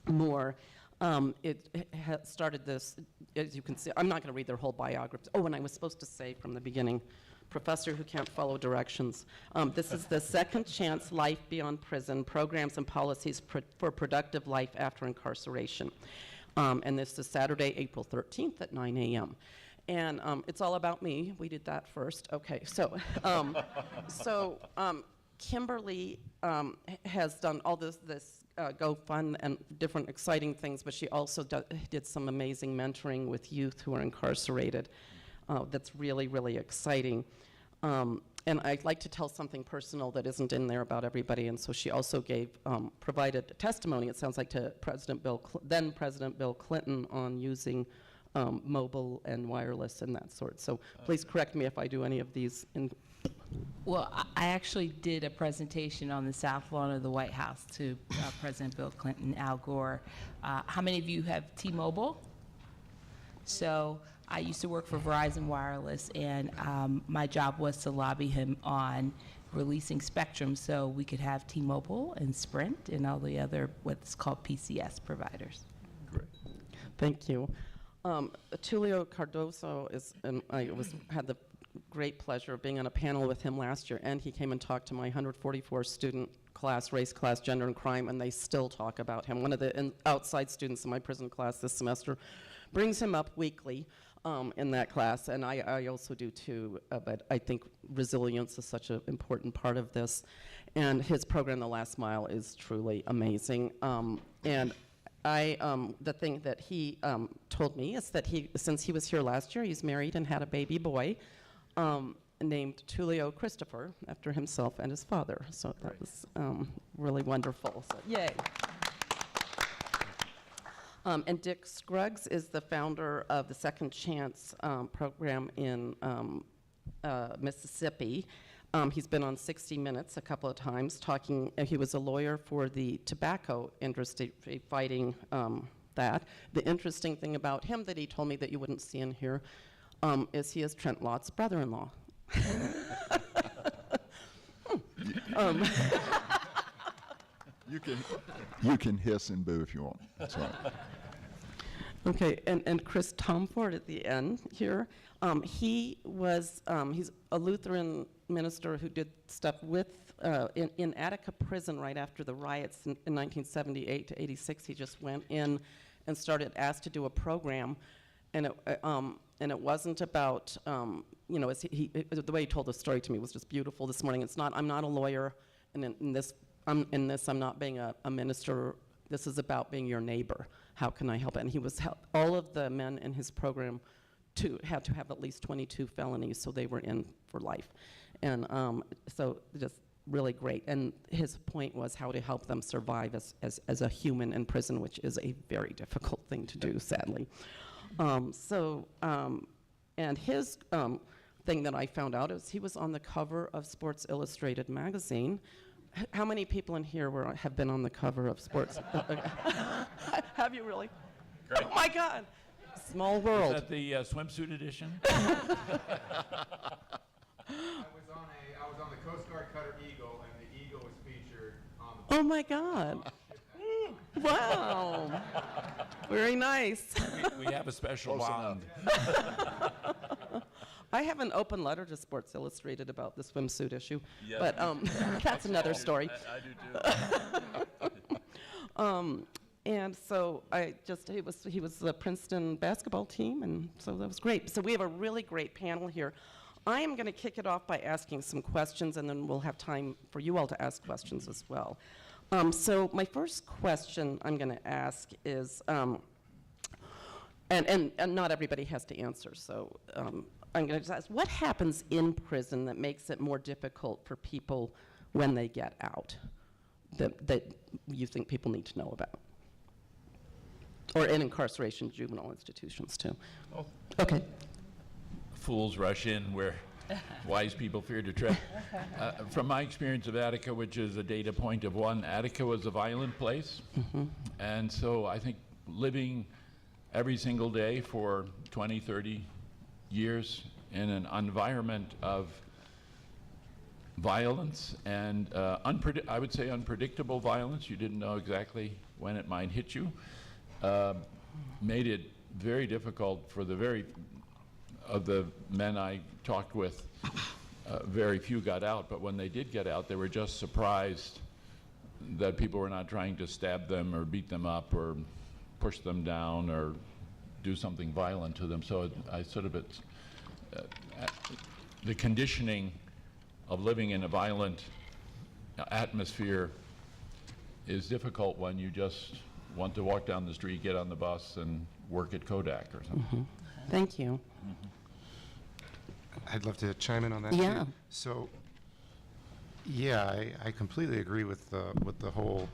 more. It started this, as you can see, I'm not going to read their whole biography. Oh, and I was supposed to say from the beginning, professor who can't follow directions. This is the Second Chance Life Beyond Prison, Programs and Policies for Productive Life After Incarceration. And this is Saturday, April 13th at 9 a.m. And it's all about me. We did that first. Okay, so Kimberly has done all this GoFund and different exciting things, but she also did some amazing mentoring with youth who are incarcerated. That's really, really exciting. And I'd like to tell something personal that isn't in there about everybody, and so she also provided testimony, it sounds like, to then President Bill Clinton on using mobile and wireless and that sort. So please correct me if I do any of these. Well, I actually did a presentation on the South Lawn of the White House to President Bill Clinton, Al Gore. How many of you have T-Mobile? So I used to work for Verizon Wireless, and my job was to lobby him on releasing spectrum so we could have T-Mobile and Sprint and all the other what's called PCS providers. Great. Thank you. Tulio Cardoso had the great pleasure of being on a panel with him last year, and he came and talked to my 144 student class, race class, gender and crime, and they still talk about him. One of the outside students in my prison class this semester brings him up weekly in that class, and I also do too, but I think resilience is such an important part of this, and his program, The Last Mile, is truly amazing. And the thing that he told me is that since he was here last year, he's married and had a baby boy named Tulio Christopher, after himself and his father. So that was really wonderful. So, yay. And Dick Scruggs is the founder of the Second Chance program in Mississippi. He's been on 60 Minutes a couple of times talking. He was a lawyer for the tobacco industry, fighting that. The interesting thing about him that he told me that you wouldn't see in here is he is Trent Lott's brother-in-law. You can hiss and boo if you want. That's right. Okay, and Chris Tomford at the end here. He's a Lutheran minister who did stuff in Attica prison right after the riots in 1978 to 86. He just went in and asked to do a program, and it wasn't about, the way he told the story to me was just beautiful this morning. I'm not a lawyer, and in this I'm not being a minister. This is about being your neighbor. How can I help? And all of the men in his program had to have at least 22 felonies, so they were in for life. And so just really great. And his point was how to help them survive as a human in prison, which is a very difficult thing to do, sadly. And his thing that I found out is he was on the cover of Sports Illustrated magazine. How many people in here have been on the cover of Sports? Have you really? Great. Oh my God! Small world. Is that the swimsuit edition? I was on the Coast Guard cutter Eagle, and the Eagle was featured on the. Oh my God! Wow! Very nice. We have a special Close bond. I have an open letter to Sports Illustrated about the swimsuit issue, Yes. but that's another story. I do too. And so he was the Princeton basketball team, and so that was great. So we have a really great panel here. I am going to kick it off by asking some questions, and then we'll have time for you all to ask questions as well. So my first question I'm going to ask is, and not everybody has to answer, so I'm going to just ask, what happens in prison that makes it more difficult for people when they get out that you think people need to know about? Or in incarceration, juvenile institutions too. Well, okay. Fools rush in where wise people fear to tread. From my experience of Attica, which is a data point of one, Attica was a violent place. Mm-hmm. And so I think living every single day for 20, 30 years in an environment of violence and I would say unpredictable violence. You didn't know exactly when it might hit you, made it very difficult for the men I talked with. Very few got out, but when they did get out, they were just surprised that people were not trying to stab them or beat them up or push them down or do something violent to them. So the conditioning of living in a violent atmosphere is difficult when you just want to walk down the street, get on the bus, and work at Kodak or something. Thank you. I'd love to chime in on that. Yeah. Too. So, yeah, I completely agree with the whole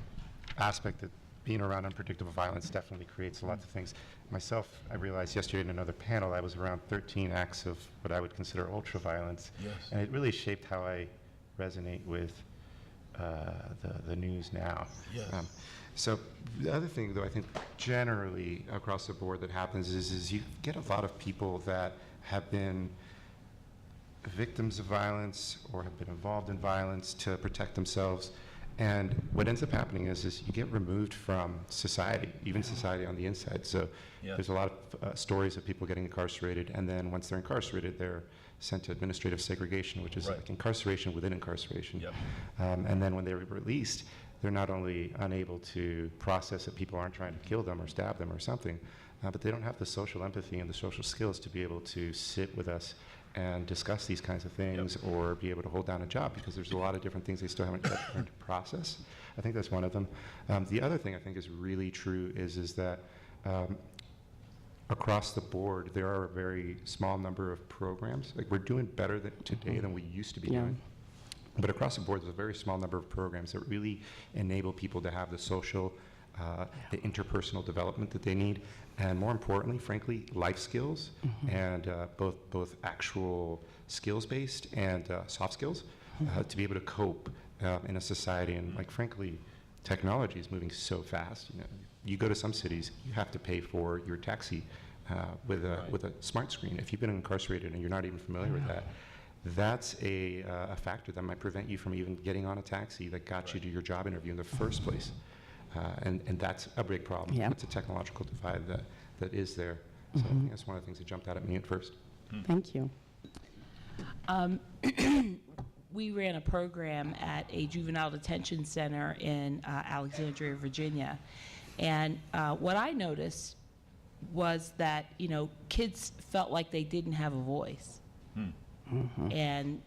aspect that being around unpredictable violence definitely creates lots of things. Myself, I realized yesterday in another panel, I was around 13 acts of what I would consider ultra-violence. Yes. And it really shaped how I resonate with the news now. Yes. So the other thing, though, I think generally across the board that happens is you get a lot of people that have been victims of violence or have been involved in violence to protect themselves. And what ends up happening is you get removed from society, even society on the inside. So there's a lot of stories of people getting incarcerated, and then once they're incarcerated, they're sent to administrative segregation, which is like incarceration within incarceration. Yep. And then when they're released, they're not only unable to process that people aren't trying to kill them or stab them or something, but they don't have the social empathy and the social skills to be able to sit with us and discuss these kinds of things or be able to hold down a job, because there's a lot of different things they still haven't learned to process. I think that's one of them. The other thing I think is really true is that across the board, there are a very small number of programs. Like, we're doing better today than we used to be doing. But across the board, there's a very small number of programs that really enable people to have the social, the interpersonal development that they need, and more importantly, frankly, life skills, and both actual skills-based and soft skills to be able to cope in a society. And like, frankly, technology is moving so fast. You know, you go to some cities, you have to pay for your taxi with a smart screen. If you've been incarcerated and you're not even familiar with that, that's a factor that might prevent you from even getting on a taxi that got you to your job interview in the first place. And that's a big problem. Yeah. It's a technological divide that is there. So I think that's one of the things that jumped out at me at first. Thank you. We ran a program at a juvenile detention center in Alexandria, Virginia. And what I noticed was that, kids felt like they didn't have a voice. And,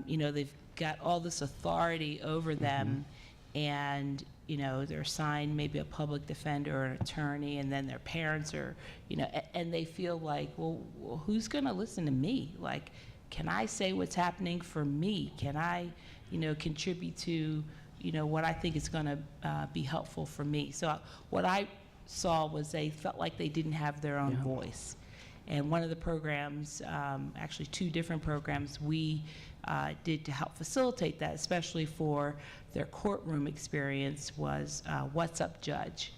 they've got all this authority over them, and, they're assigned maybe a public defender or an attorney, and then their parents are, and they feel like, well, who's going to listen to me? Like, can I say what's happening for me? Can I, contribute to, what I think is going to be helpful for me? So what I saw was they felt like they didn't have their own voice. And one of the programs, actually two different programs we did to help facilitate that, especially for their courtroom experience, was What's Up Judge?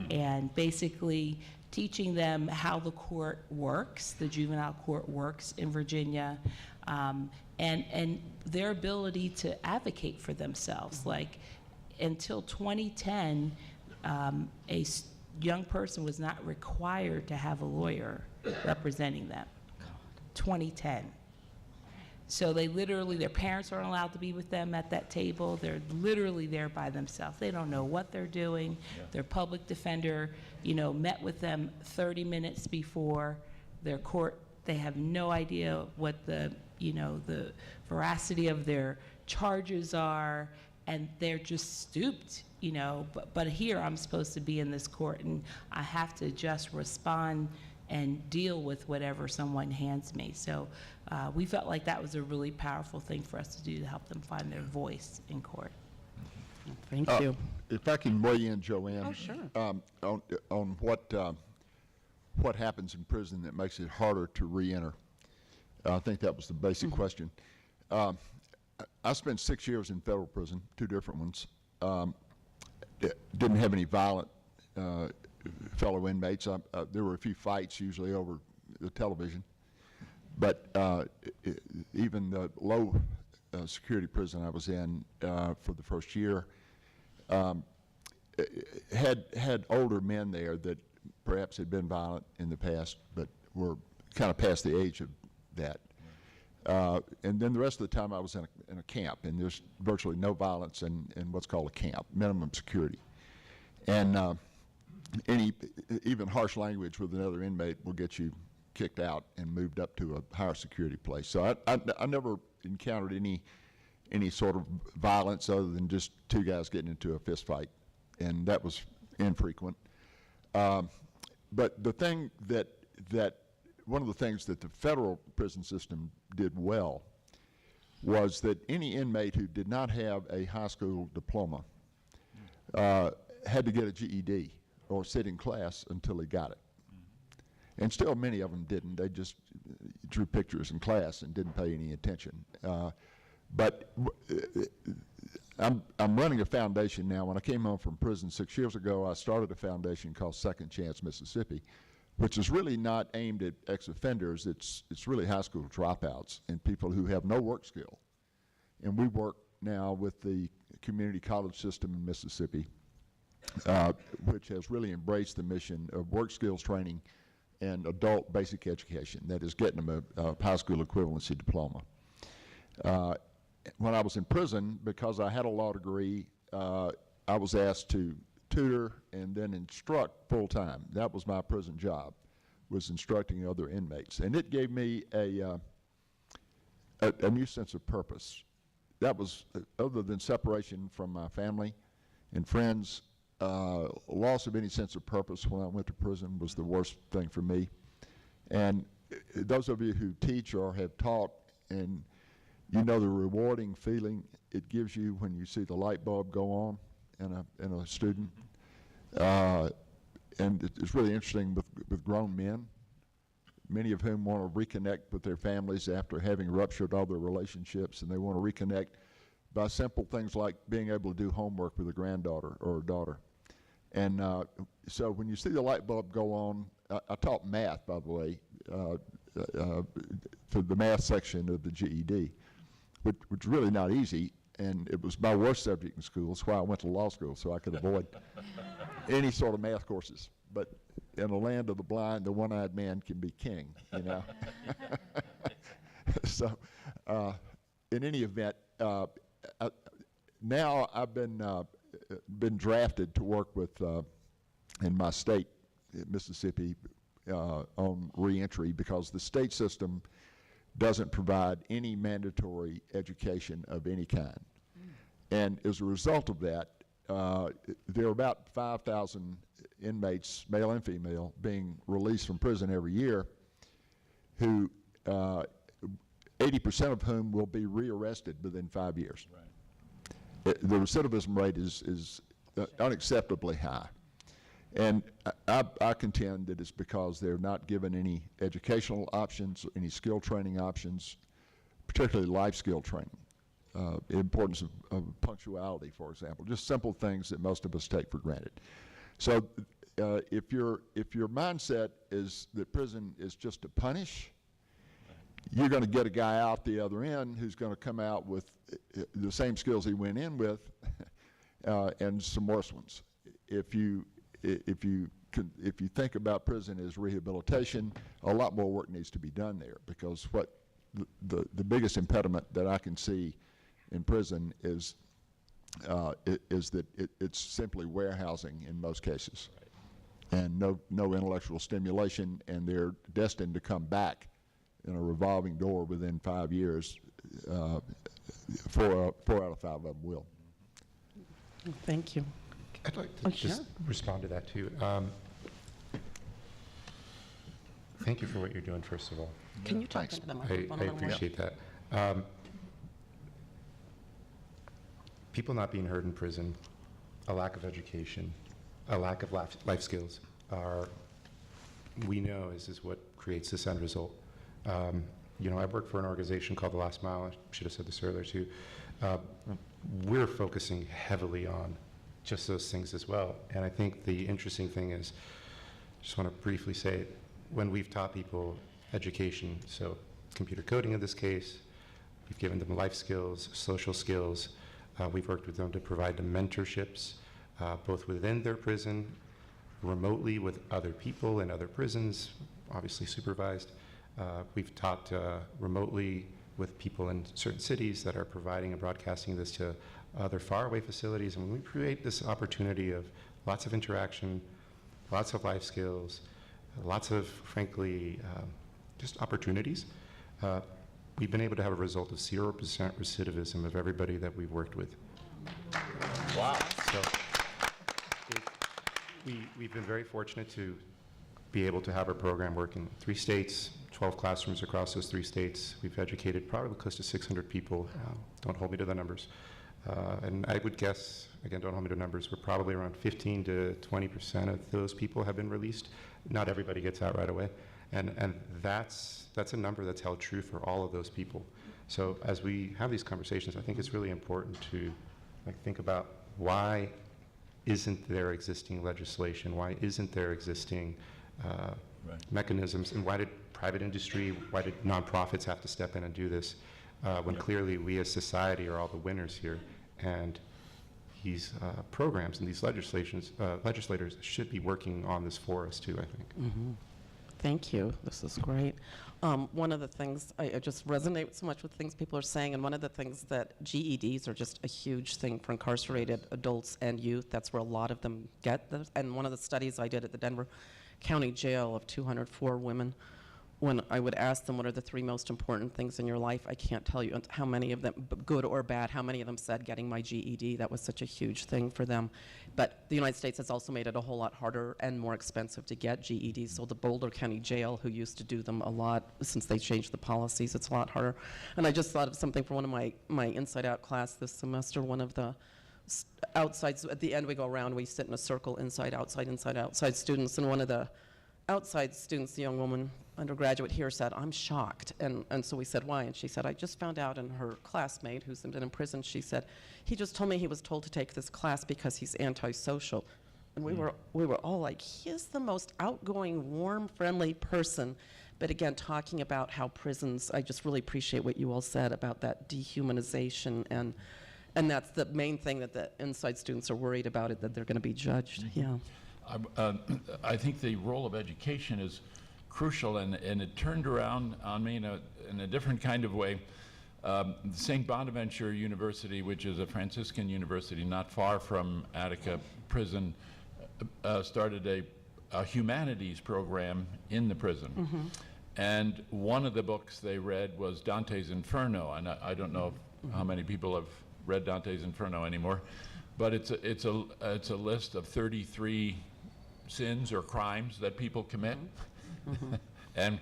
And basically teaching them how the court works, the juvenile court works in Virginia, and their ability to advocate for themselves. Like, until 2010, a young person was not required to have a lawyer representing them. 2010. So they literally, their parents aren't allowed to be with them at that table. They're literally there by themselves. They don't know what they're doing. Their public defender, met with them 30 minutes before their court. They have no idea what the veracity of their charges are, and they're just stooped, but here I'm supposed to be in this court, and I have to just respond and deal with whatever someone hands me. So we felt like that was a really powerful thing for us to do to help them find their voice in court. Thank you. If I can weigh in, Joanne. Oh, sure. On what happens in prison that makes it harder to re-enter. I think that was the basic question. I spent 6 years in federal prison, 2 different ones. Didn't have any violent fellow inmates. There were a few fights, usually over the television. But even the low security prison I was in for the first year, had older men there that perhaps had been violent in the past, but were kind of past the age of that. And then the rest of the time I was in a camp, and there's virtually no violence in what's called a camp, minimum security. And any even harsh language with another inmate will get you kicked out and moved up to a higher security place. So I never encountered any sort of violence other than just two guys getting into a fist fight, and that was infrequent. But the thing that one of the things that the federal prison system did well was that any inmate who did not have a high school diploma had to get a GED or sit in class until he got it. And still many of them didn't. They just drew pictures in class and didn't pay any attention. But I'm running a foundation now. When I came home from prison 6 years ago, I started a foundation called Second Chance Mississippi, which is really not aimed at ex-offenders. It's really high school dropouts and people who have no work skill. And we work now with the community college system in Mississippi, which has really embraced the mission of work skills training and adult basic education, that is getting them a high school equivalency diploma. When I was in prison, because I had a law degree, I was asked to tutor and then instruct full-time. That was my prison job, was instructing other inmates. And it gave me a new sense of purpose. That was, other than separation from my family and friends, loss of any sense of purpose when I went to prison was the worst thing for me. And those of you who teach or have taught, and you know the rewarding feeling it gives you when you see the light bulb go on in a student. And it's really interesting with grown men, many of whom want to reconnect with their families after having ruptured all their relationships, and they want to reconnect by simple things like being able to do homework with a granddaughter or a daughter. And so when you see the light bulb go on, I taught math, by the way, for the math section of the GED, which was really not easy, and it was my worst subject in school. That's why I went to law school, so I could avoid any sort of math courses. But in the land of the blind, the one-eyed man can be king, you know. So in any event, now I've been drafted to work with, in my state, Mississippi, on reentry, because the state system doesn't provide any mandatory education of any kind. And as a result of that, there are about 5,000 inmates, male and female, being released from prison every year, who 80% of whom will be rearrested within 5 years. Right. The recidivism rate is unacceptably high. And I contend that it's because they're not given any educational options, any skill training options, particularly life skill training. The importance of punctuality, for example, just simple things that most of us take for granted. So if your mindset is that prison is just to punish, you're going to get a guy out the other end who's going to come out with the same skills he went in with and some worse ones. If you think about prison as rehabilitation, a lot more work needs to be done there, because what the biggest impediment that I can see in prison is that it's simply warehousing in most cases, and no intellectual stimulation, and they're destined to come back in a revolving door within 5 years. 4 out of 5 of them will. Thank you. I'd like to just respond to that too. Thank you for what you're doing, first of all. Can you talk into the microphone I appreciate that. People not being heard in prison, a lack of education, a lack of life skills we know is what creates this end result. You know, I work for an organization called The Last Mile. I should have said this earlier too. We're focusing heavily on just those things as well. And I think the interesting thing is, just want to briefly say, when we've taught people education, so computer coding in this case, we've given them life skills, social skills, we've worked with them to provide them mentorships, both within their prison, remotely with other people in other prisons, obviously supervised. We've taught remotely with people in certain cities that are providing and broadcasting this to other faraway facilities. And when we create this opportunity of lots of interaction, lots of life skills, lots of, frankly, just opportunities, we've been able to have a result of 0% recidivism of everybody that we've worked with. Wow. So we've been very fortunate to be able to have our program work in 3 states, 12 classrooms across those 3 states. We've educated probably close to 600 people. Don't hold me to the numbers. And I would guess, again, don't hold me to numbers, we're probably around 15 to 20% of those people have been released. Not everybody gets out right away. And that's a number that's held true for all of those people. So as we have these conversations, I think it's really important to think about why isn't there existing legislation? Why isn't there existing mechanisms? And why did private industry, why did nonprofits have to step in and do this when clearly we as society are all the winners here? And these programs and these legislators should be working on this for us too, I think. Mm-hmm. Thank you. This is great. One of the things, I just resonate so much with things people are saying, and one of the things that GEDs are just a huge thing for incarcerated adults and youth. That's where a lot of them get this. And one of the studies I did at the Denver County Jail of 204 women, when I would ask them what are the 3 most important things in your life, I can't tell you how many of them, good or bad, how many of them said getting my GED. That was such a huge thing for them. But the United States has also made it a whole lot harder and more expensive to get GEDs. So the Boulder County Jail, who used to do them a lot, since they changed the policies, it's a lot harder. And I just thought of something for one of my Inside Out class this semester. One of the outsides, at the end we go around, we sit in a circle, inside, outside students, and one of the outside students, the young woman, undergraduate here, said, I'm shocked. And so we said, why? And she said, I just found out, and her classmate, who's been in prison, she said, he just told me he was told to take this class because he's antisocial. And we were all like, he is the most outgoing, warm, friendly person. But again, talking about how prisons, I just really appreciate what you all said about that dehumanization, and that's the main thing that the inside students are worried about, it, that they're going to be judged. Yeah. I think the role of education is crucial, and it turned around on me in a different kind of way. St. Bonaventure University, which is a Franciscan university not far from Attica Prison, started a humanities program in the prison. Mm-hmm. And one of the books they read was Dante's Inferno, and I don't know how many people have read Dante's Inferno anymore, but it's a list of 33 sins or crimes that people commit, mm-hmm. and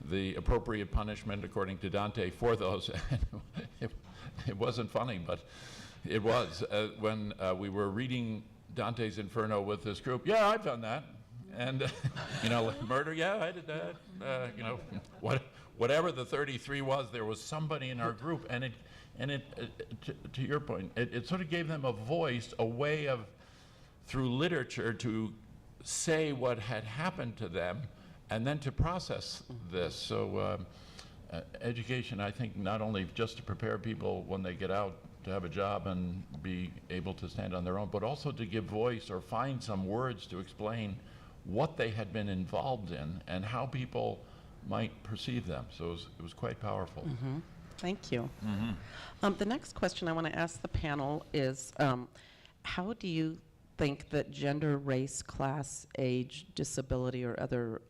the appropriate punishment according to Dante for those. It wasn't funny, but it was. When we were reading Dante's Inferno with this group, yeah, I've done that. And, murder, yeah, I did that. Whatever the 33 was, there was somebody in our group, and to your point, it sort of gave them a voice, a way of, through literature, to say what had happened to them, and then to process this. So education, I think, not only just to prepare people when they get out to have a job and be able to stand on their own, but also to give voice or find some words to explain what they had been involved in and how people might perceive them. So it was quite powerful. Mm-hmm. Thank you. Mm-hmm. The next question I want to ask the panel is, how do you think that gender, race, class, age, disability, or other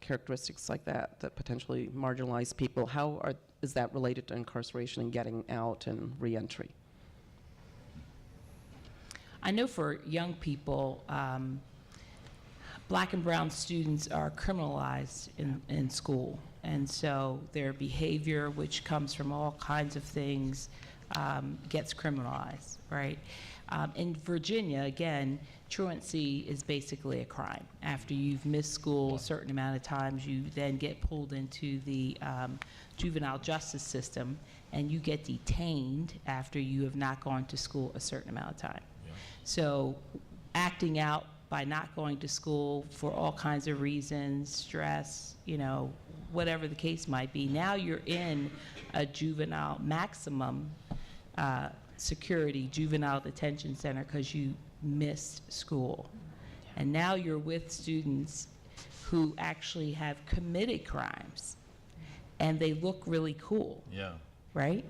characteristics like that potentially marginalize people, is that related to incarceration and getting out and reentry? I know for young people, Black and brown students are criminalized in school. And so their behavior, which comes from all kinds of things, gets criminalized, right? In Virginia, again, truancy is basically a crime. After you've missed school a certain amount of times, you then get pulled into the juvenile justice system, and you get detained after you have not gone to school a certain amount of time. Yeah. So acting out by not going to school for all kinds of reasons, stress, whatever the case might be, now you're in a juvenile maximum security juvenile detention center because you missed school. And now you're with students who actually have committed crimes, and they look really cool. Yeah. Right?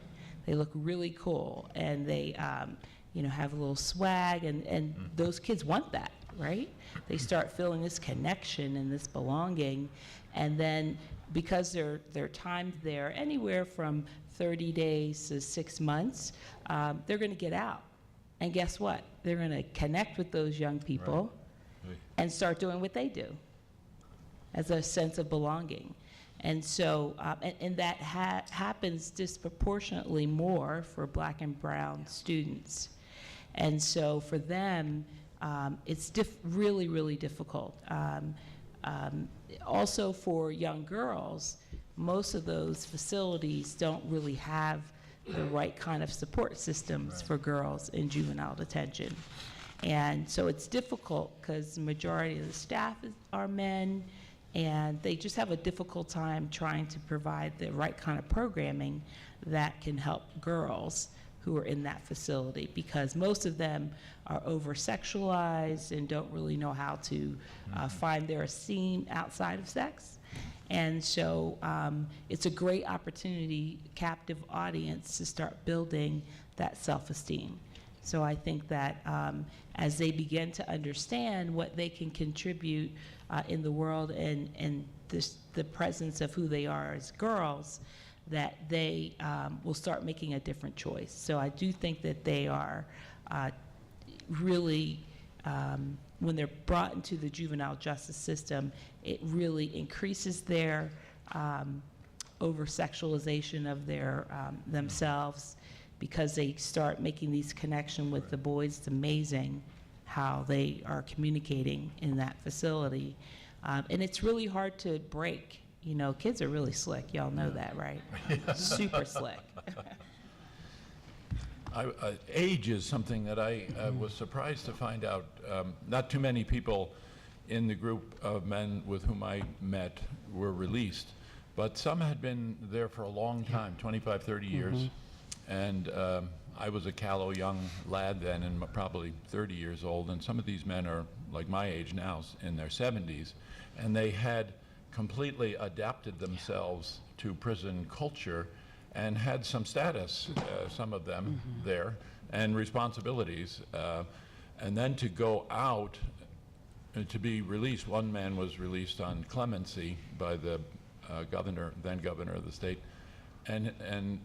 They look really cool, and they, have a little swag, and those kids want that, right? They start feeling this connection and this belonging, and then because they're timed there anywhere from 30 days to 6 months, they're going to get out. And guess what? They're going to connect with those young people and start doing what they do as a sense of belonging. And so, and that happens disproportionately more for Black and brown students. And so for them, it's really, really difficult. Also for young girls, most of those facilities don't really have the right kind of support systems for girls in juvenile detention. And so it's difficult because the majority of the staff are men, and they just have a difficult time trying to provide the right kind of programming that can help girls who are in that facility, because most of them are over-sexualized and don't really know how to find their esteem outside of sex. And so it's a great opportunity, captive audience, to start building that self-esteem. So I think that as they begin to understand what they can contribute in the world and the presence of who they are as girls, that they will start making a different choice. So I do think that they are really, when they're brought into the juvenile justice system, it really increases their over-sexualization of their themselves, because they start making these connections with the boys. It's amazing how they are communicating in that facility. And it's really hard to break. You know, kids are really slick. Y'all know that, right? Super slick. Age is something that I was surprised to find out. Not too many people in the group of men with whom I met were released, but some had been there for a long time, 25, 30 years. And I was a callow young lad then, and probably 30 years old, and some of these men are like my age now, in their 70s, and they had completely adapted themselves to prison culture and had some status, some of them there, and responsibilities. And then to go out and to be released, one man was released on clemency by the then governor of the state, and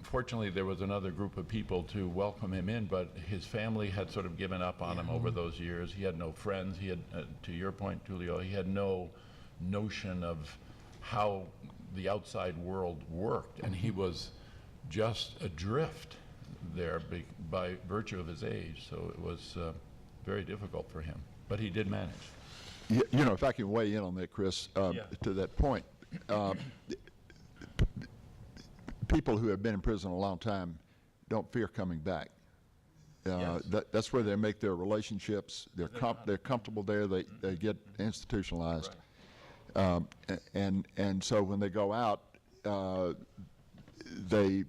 fortunately there was another group of people to welcome him in, but his family had sort of given up on him over those years. He had no friends. He had, to your point, Tulio, he had no notion of how the outside world worked, and he was just adrift there by virtue of his age. So it was very difficult for him, but he did manage. You know, if I can weigh in on that, Chris, to that point, people who have been in prison a long time don't fear coming back. That's where they make their relationships. They're comfortable there. They get institutionalized. Right. And so when they go out, they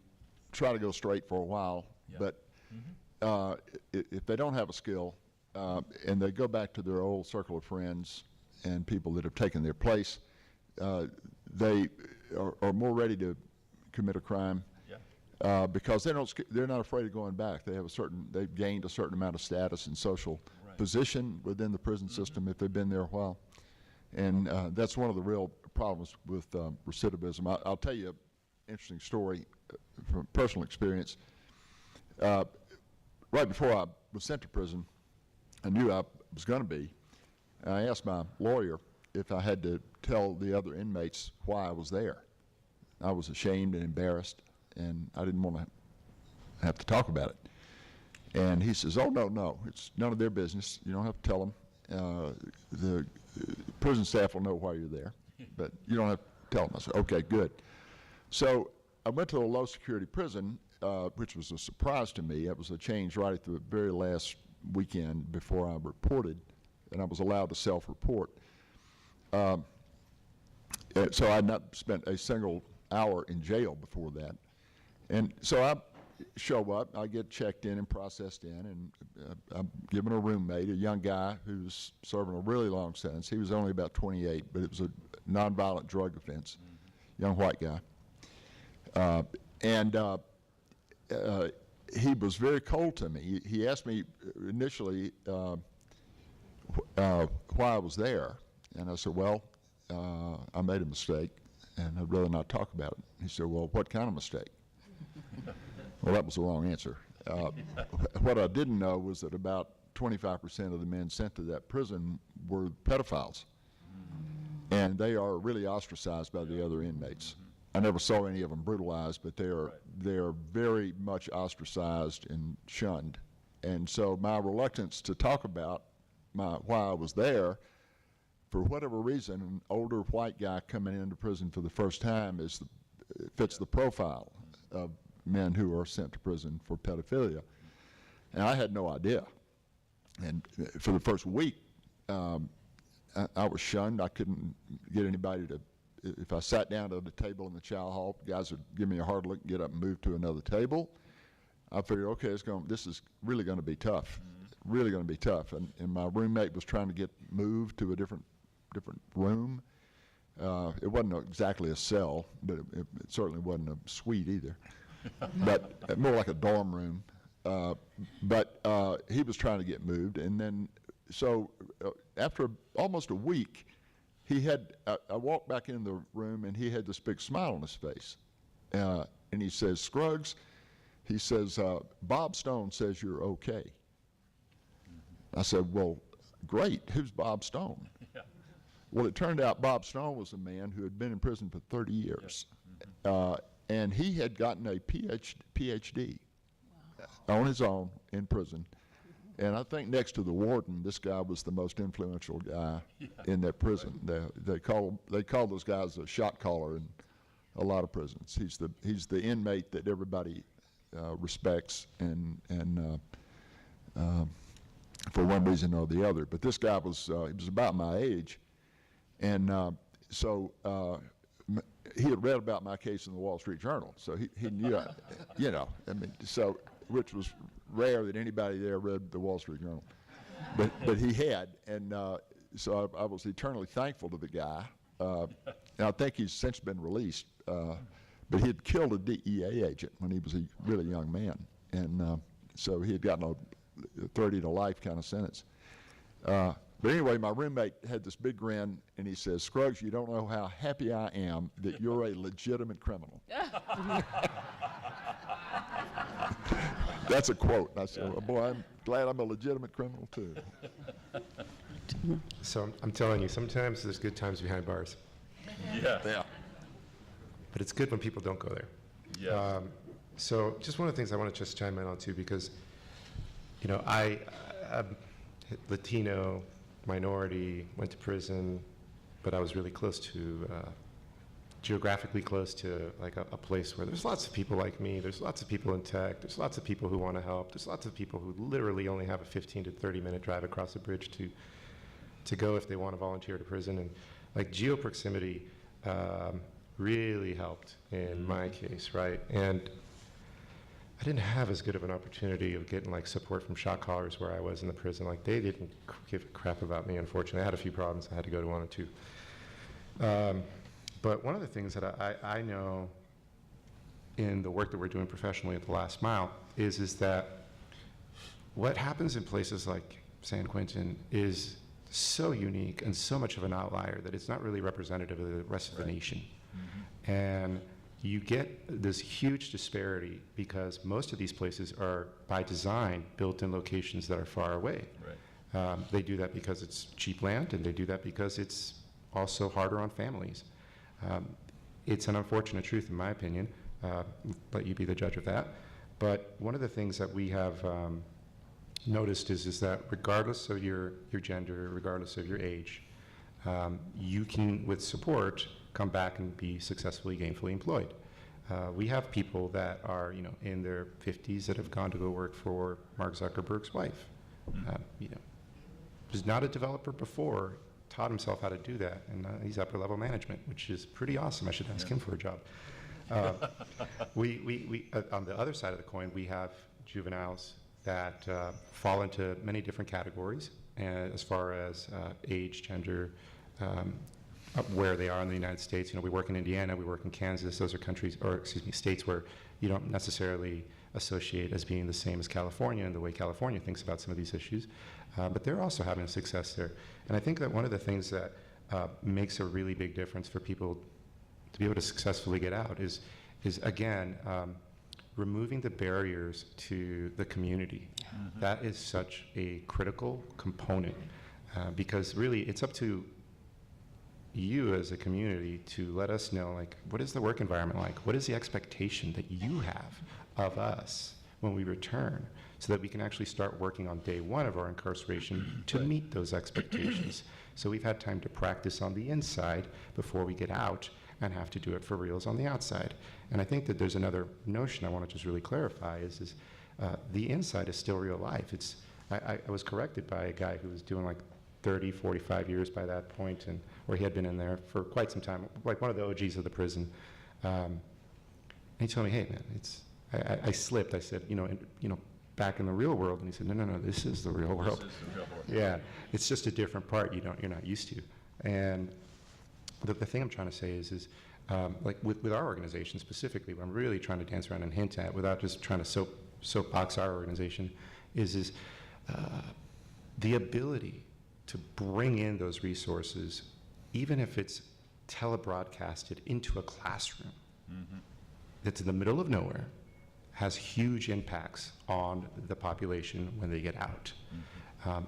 try to go straight for a while. But if they don't have a skill, and they go back to their old circle of friends and people that have taken their place, they are more ready to commit a crime because they're not afraid of going back. They've gained a certain amount of status and social position within the prison system if they've been there a while. And that's one of the real problems with recidivism. I'll tell you an interesting story from personal experience. Right before I was sent to prison, I knew I was going to be. I asked my lawyer if I had to tell the other inmates why I was there. I was ashamed and embarrassed, and I didn't want to have to talk about it. And he says, "Oh, no, it's none of their business. You don't have to tell them. The prison staff will know why you're there, but you don't have to tell them." I said, "Okay, good." So I went to a low-security prison, which was a surprise to me. It was a change right at the very last weekend before I reported, and I was allowed to self-report. So I had not spent a single hour in jail before that. And so I show up, I get checked in and processed in, and I'm given a roommate, a young guy who's serving a really long sentence. He was only about 28, but it was a nonviolent drug offense, young white guy. He was very cold to me. He asked me initially why I was there, and I said, well, I made a mistake, and I'd rather not talk about it. He said, well, what kind of mistake? Well, that was the wrong answer. What I didn't know was that about 25% of the men sent to that prison were pedophiles, and they are really ostracized by the other inmates. I never saw any of them brutalized, but they are very much ostracized and shunned. And so my reluctance to talk about why I was there, for whatever reason, an older white guy coming into prison for the first time fits the profile of men who are sent to prison for pedophilia. And I had no idea. And for the first week, I was shunned. I couldn't get anybody to, if I sat down at a table in the chow hall, guys would give me a hard look and get up and move to another table. I figured, okay, this is really going to be tough, really going to be tough. And my roommate was trying to get moved to a different room. It wasn't exactly a cell, but it certainly wasn't a suite either, but more like a dorm room. But he was trying to get moved, and then so after almost a week, I walked back in the room, and he had this big smile on his face, and he says, "Scruggs," he says, "Bob Stone says you're okay." I said, "Well, great. Who's Bob Stone?" Yeah. Well, it turned out Bob Stone was a man who had been in prison for 30 years, and he had gotten a PhD on his own in prison. And I think next to the warden, this guy was the most influential guy in that prison. They call those guys a shot caller in a lot of prisons. He's the inmate that everybody respects and for one reason or the other. But this guy he was about my age, and so he had read about my case in the Wall Street Journal, so he knew, which was rare that anybody there read the Wall Street Journal, but he had, and so I was eternally thankful to the guy. And I think he's since been released, but he had killed a DEA agent when he was a really young man, and so he had gotten a 30 to life kind of sentence. But anyway, my roommate had this big grin, and he says, "Scruggs, you don't know how happy I am that you're a legitimate criminal." That's a quote. I said, "Well, boy, I'm glad I'm a legitimate criminal, too." So I'm telling you, sometimes there's good times behind bars. Yeah. But it's good when people don't go there. Yeah. So just one of the things I want to just chime in on, too, because, I'm Latino, minority, went to prison, but I was really close to, geographically close to like a place where there's lots of people like me, there's lots of people in tech, there's lots of people who want to help, there's lots of people who literally only have a 15 to 30 minute drive across the bridge to go if they want to volunteer to prison. And like geo-proximity really helped in my case, right? And I didn't have as good of an opportunity of getting like support from shot callers where I was in the prison. Like they didn't give a crap about me, unfortunately. I had a few problems. I had to go to one or two. But one of the things that I know in the work that we're doing professionally at the Last Mile is that what happens in places like San Quentin is so unique and so much of an outlier that it's not really representative of the rest of the nation. Mm-hmm. And you get this huge disparity because most of these places are, by design, built in locations that are far away. Right. They do that because it's cheap land, and they do that because it's also harder on families. It's an unfortunate truth, in my opinion. Let you be the judge of that. But one of the things that we have noticed is that regardless of your gender, regardless of your age, you can, with support, come back and be successfully gainfully employed. We have people that are, in their 50s that have gone to go work for Mark Zuckerberg's wife. Was not a developer before, taught himself how to do that, and he's upper level management, which is pretty awesome. I should ask him for a job. On the other side of the coin, we have juveniles that fall into many different categories as far as age, gender, where they are in the United States. You know, we work in Indiana, we work in Kansas. Those are countries, or excuse me, states where you don't necessarily associate as being the same as California and the way California thinks about some of these issues. But they're also having success there. And I think that one of the things that makes a really big difference for people to be able to successfully get out is again, removing the barriers to the community. That is such a critical component because really it's up to you as a community to let us know, like, what is the work environment like? What is the expectation that you have of us when we return, so that we can actually start working on day one of our incarceration to meet those expectations. So we've had time to practice on the inside before we get out and have to do it for reals on the outside. And I think that there's another notion I want to just really clarify is the inside is still real life. I was corrected by a guy who was doing like 30, 45 years by that point, and or he had been in there for quite some time, like one of the OGs of the prison. And he told me, hey man, I slipped. I said, back in the real world. And he said, no, this is the real world. This is the real world. Yeah, it's just a different part you're not used to. And the thing I'm trying to say is like with our organization specifically, what I'm really trying to dance around and hint at, without just trying to soapbox our organization, is the ability to bring in those resources, even if it's telebroadcasted into a classroom that's in the middle of nowhere, has huge impacts on the population when they get out.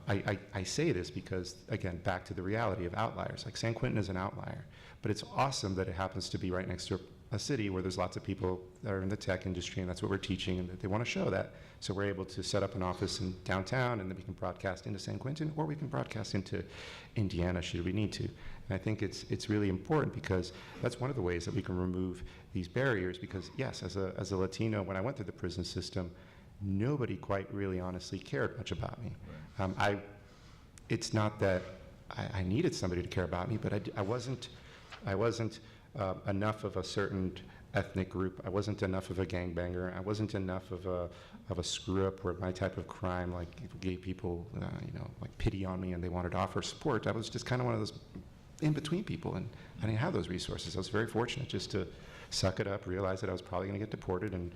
I say this because, again, back to the reality of outliers. Like San Quentin is an outlier, but it's awesome that it happens to be right next to a city where there's lots of people that are in the tech industry, and that's what we're teaching, and that they want to show that. So we're able to set up an office in downtown, and then we can broadcast into San Quentin, or we can broadcast into Indiana should we need to. And I think it's really important because that's one of the ways that we can remove these barriers, because yes, as a Latino, when I went through the prison system, nobody quite really honestly cared much about me. Right. It's not that I needed somebody to care about me, but I wasn't enough of a certain ethnic group. I wasn't enough of a gangbanger. I wasn't enough of a screw up where my type of crime, like gay people, like pity on me and they wanted to offer support. I was just kind of one of those in between people, and I didn't have those resources. I was very fortunate just to suck it up, realize that I was probably going to get deported, and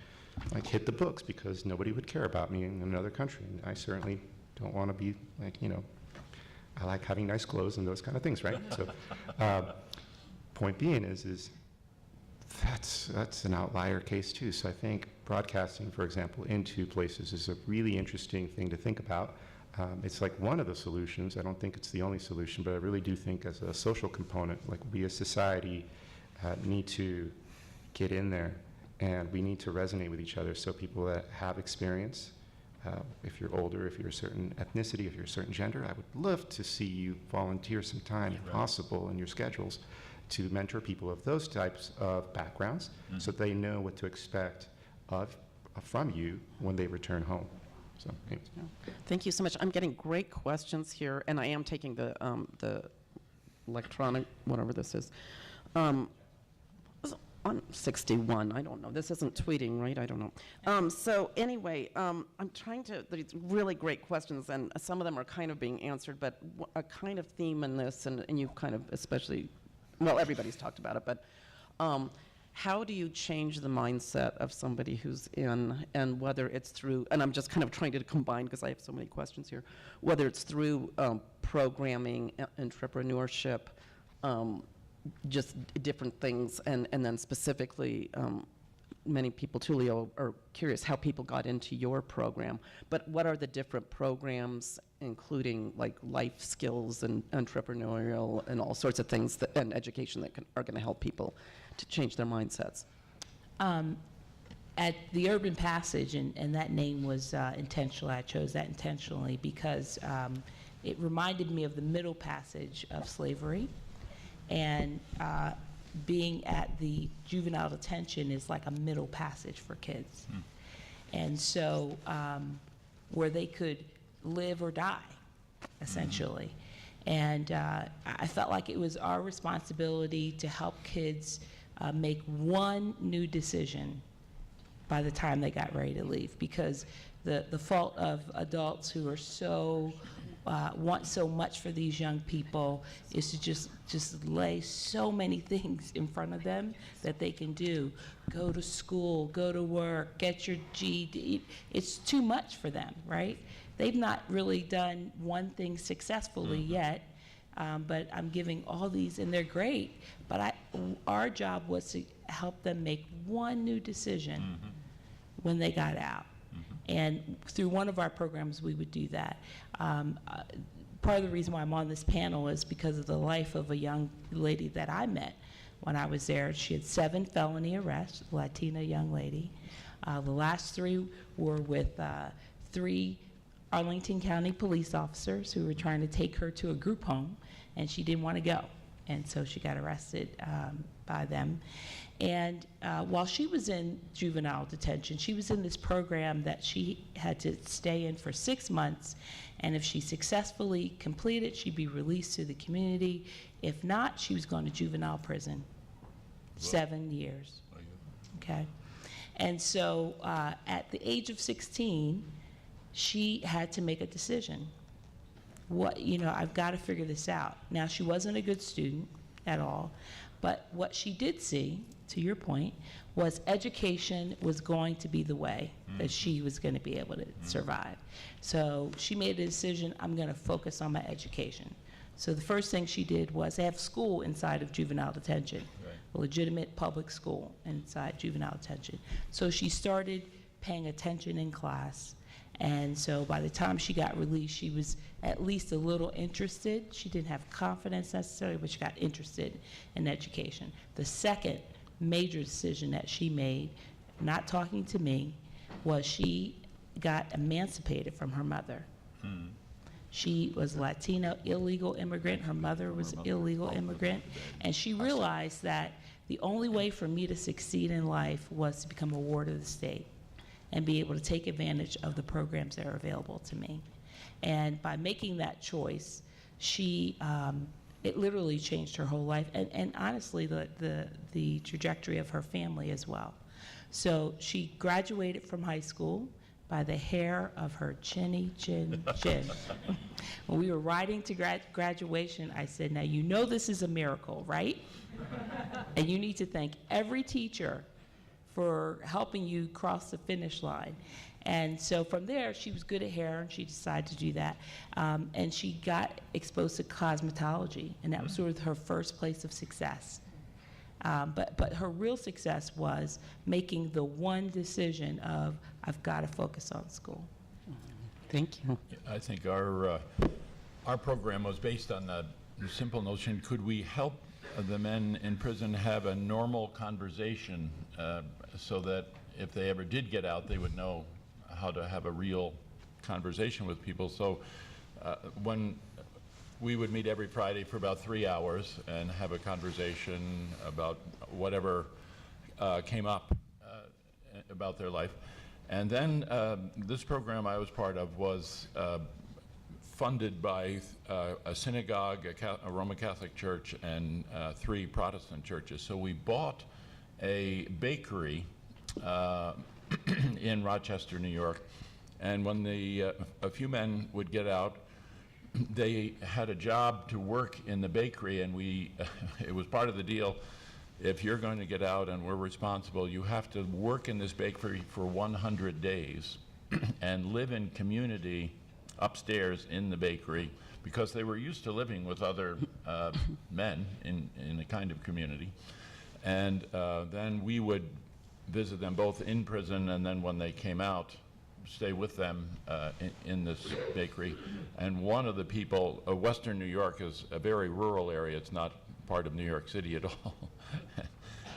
like hit the books because nobody would care about me in another country. And I certainly don't want to be like, I like having nice clothes and those kind of things, right? So, point being is that's an outlier case too. So I think broadcasting, for example, into places is a really interesting thing to think about. It's like one of the solutions. I don't think it's the only solution, but I really do think as a social component, like we as society need to get in there, and we need to resonate with each other. So people that have experience, if you're older, if you're a certain ethnicity, if you're a certain gender, I would love to see you volunteer some time, if possible, in your schedules to mentor people of those types of backgrounds so they know what to expect from you when they return home. So, anyways. Thank you so much. I'm getting great questions here, and I am taking the electronic, whatever this is. On 61, I don't know. This isn't tweeting, right? I don't know. So anyway, I'm trying to, there's really great questions, and some of them are kind of being answered, but a kind of theme in this, and you've kind of especially, well, everybody's talked about it, but how do you change the mindset of somebody who's in, and whether it's through, and I'm just kind of trying to combine because I have so many questions here, whether it's through programming, entrepreneurship, just different things, and then specifically, many people, Tulio, are curious how people got into your program, but what are the different programs, including like life skills and entrepreneurial and all sorts of things and education that are going to help people to change their mindsets? At the Urban Passage, and that name was intentional. I chose that intentionally because it reminded me of the Middle Passage of slavery. And being at the juvenile detention is like a middle passage for kids. And so where they could live or die, essentially. And I felt like it was our responsibility to help kids make one new decision by the time they got ready to leave, because the fault of adults who are so want so much for these young people is to just lay so many things in front of them that they can do. Go to school, go to work, get your GED. It's too much for them, right? They've not really done one thing successfully yet, but I'm giving all these, and they're great, but our job was to help them make one new decision when they got out. And through one of our programs, we would do that. Part of the reason why I'm on this panel is because of the life of a young lady that I met when I was there. She had 7 felony arrests, Latina young lady. The last 3 were with 3 Arlington County police officers who were trying to take her to a group home, and she didn't want to go. And so she got arrested by them. And while she was in juvenile detention, she was in this program that she had to stay in for 6 months, and if she successfully completed, she'd be released to the community. If not, she was going to juvenile prison, 7 years, okay? And so at the age of 16, she had to make a decision. I've got to figure this out. Now, she wasn't a good student at all, but what she did see, to your point, was education was going to be the way that she was going to be able to survive. So she made a decision, I'm going to focus on my education. So the first thing she did was have school inside of juvenile detention, a legitimate public school inside juvenile detention. So she started paying attention in class. And so by the time she got released, she was at least a little interested. She didn't have confidence necessarily, but she got interested in education. The second major decision that she made, not talking to me, was she got emancipated from her mother. She was Latino, illegal immigrant. Her mother was an illegal immigrant. And she realized that the only way for me to succeed in life was to become a ward of the state and be able to take advantage of the programs that are available to me. And by making that choice, it literally changed her whole life, and honestly, the trajectory of her family as well. So she graduated from high school by the hair of her chinny chin chin. When we were riding to graduation, I said, now you know this is a miracle, right? And you need to thank every teacher for helping you cross the finish line. And so from there, she was good at hair, and she decided to do that. And she got exposed to cosmetology, and that was sort of her first place of success. But her real success was making the one decision of, I've got to focus on school. Thank you. I think our program was based on the simple notion, could we help the men in prison have a normal conversation so that if they ever did get out, they would know how to have a real conversation with people. So when we would meet every Friday for about 3 hours and have a conversation about whatever came up about their life. And then this program I was part of was funded by a synagogue, a Roman Catholic church, and 3 Protestant churches. So we bought a bakery in Rochester, New York, and when a few men would get out, they had a job to work in the bakery, and it was part of the deal. If you're going to get out and we're responsible, you have to work in this bakery for 100 days and live in community upstairs in the bakery, because they were used to living with other men in a kind of community. And then we would visit them both in prison, and then when they came out, stay with them in this bakery. And one of the people, Western New York is a very rural area. It's not part of New York City at all.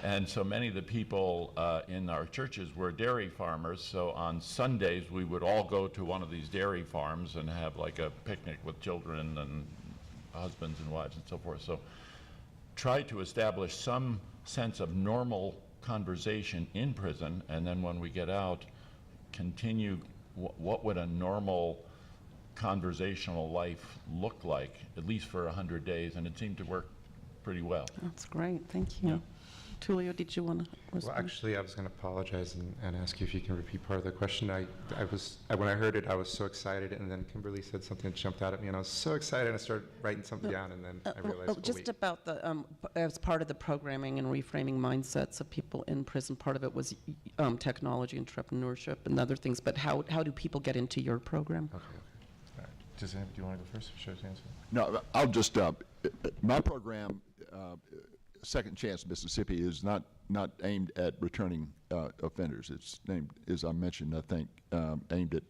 And so many of the people in our churches were dairy farmers. So on Sundays, we would all go to one of these dairy farms and have like a picnic with children and husbands and wives and so forth. So try to establish some sense of normal conversation in prison, and then when we get out, continue what would a normal conversational life look like, at least for 100 days, and it seemed to work pretty well. That's great. Thank you. Tulio, did you want to respond? Well, actually, I was going to apologize and ask you if you can repeat part of the question. When I heard it, I was so excited, and then Kimberly said something that jumped out at me, and I was so excited, and I started writing something down, and then I realized, oh, just wait. about the, as part of the programming and reframing mindsets of people in prison, part of it was technology, entrepreneurship, and other things, but how do people get into your program? Okay. All right. Do you want to go first? Should I answer? No, I'll just, my program, Second Chance Mississippi, is not aimed at returning offenders. It's named, as I mentioned, I think, aimed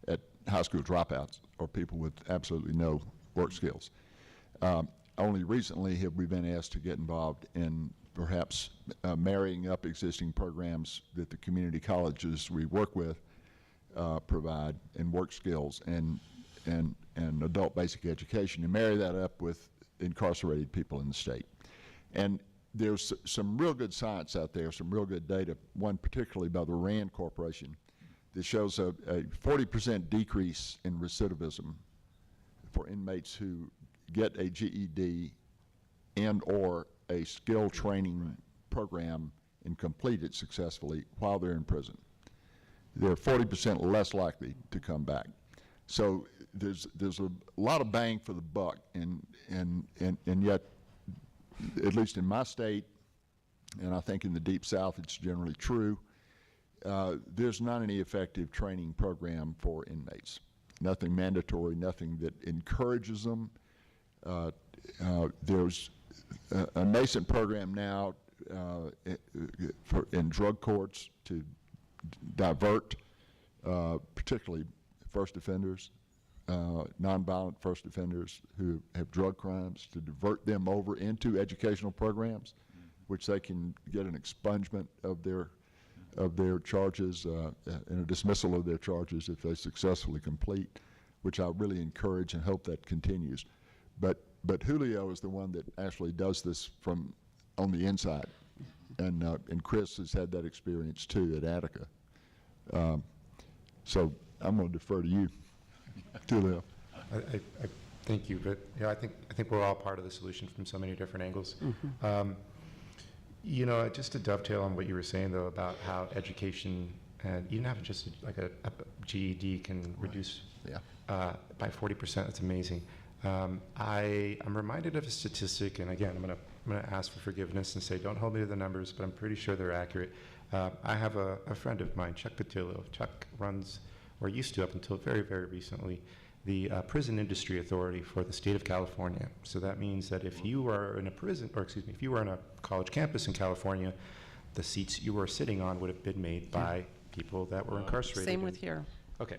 at high school dropouts or people with absolutely no work skills. Only recently have we been asked to get involved in perhaps marrying up existing programs that the community colleges we work with provide in work skills and adult basic education, and marry that up with incarcerated people in the state. And there's some real good science out there, some real good data, one particularly by the RAND Corporation, that shows a 40% decrease in recidivism for inmates who get a GED and or a skill training program and complete it successfully while they're in prison. They're 40% less likely to come back. So there's a lot of bang for the buck, and yet, at least in my state, and I think in the Deep South it's generally true, there's not any effective training program for inmates. Nothing mandatory, nothing that encourages them. There's a nascent program now in drug courts to divert particularly first offenders, nonviolent first offenders who have drug crimes, to divert them over into educational programs, which they can get an expungement of their charges and a dismissal of their charges if they successfully complete, which I really encourage and hope that continues. But Julio is the one that actually does this from on the inside, and Chris has had that experience too at Attica. So I'm going to defer to you, Julio. I thank you, but yeah, I think we're all part of the solution from so many different angles. You know, just to dovetail on what you were saying though about how education and even having just like a GED can reduce by 40%. That's amazing. I'm reminded of a statistic, and again, I'm going to ask for forgiveness and say don't hold me to the numbers, but I'm pretty sure they're accurate. I have a friend of mine, Chuck Patillo. Chuck runs, or used to up until very, very recently, the Prison Industry Authority for the state of California. So that means that if you are in a prison, or excuse me, if you were on a college campus in California, the seats you were sitting on would have been made by people that were incarcerated. Same with here. Okay.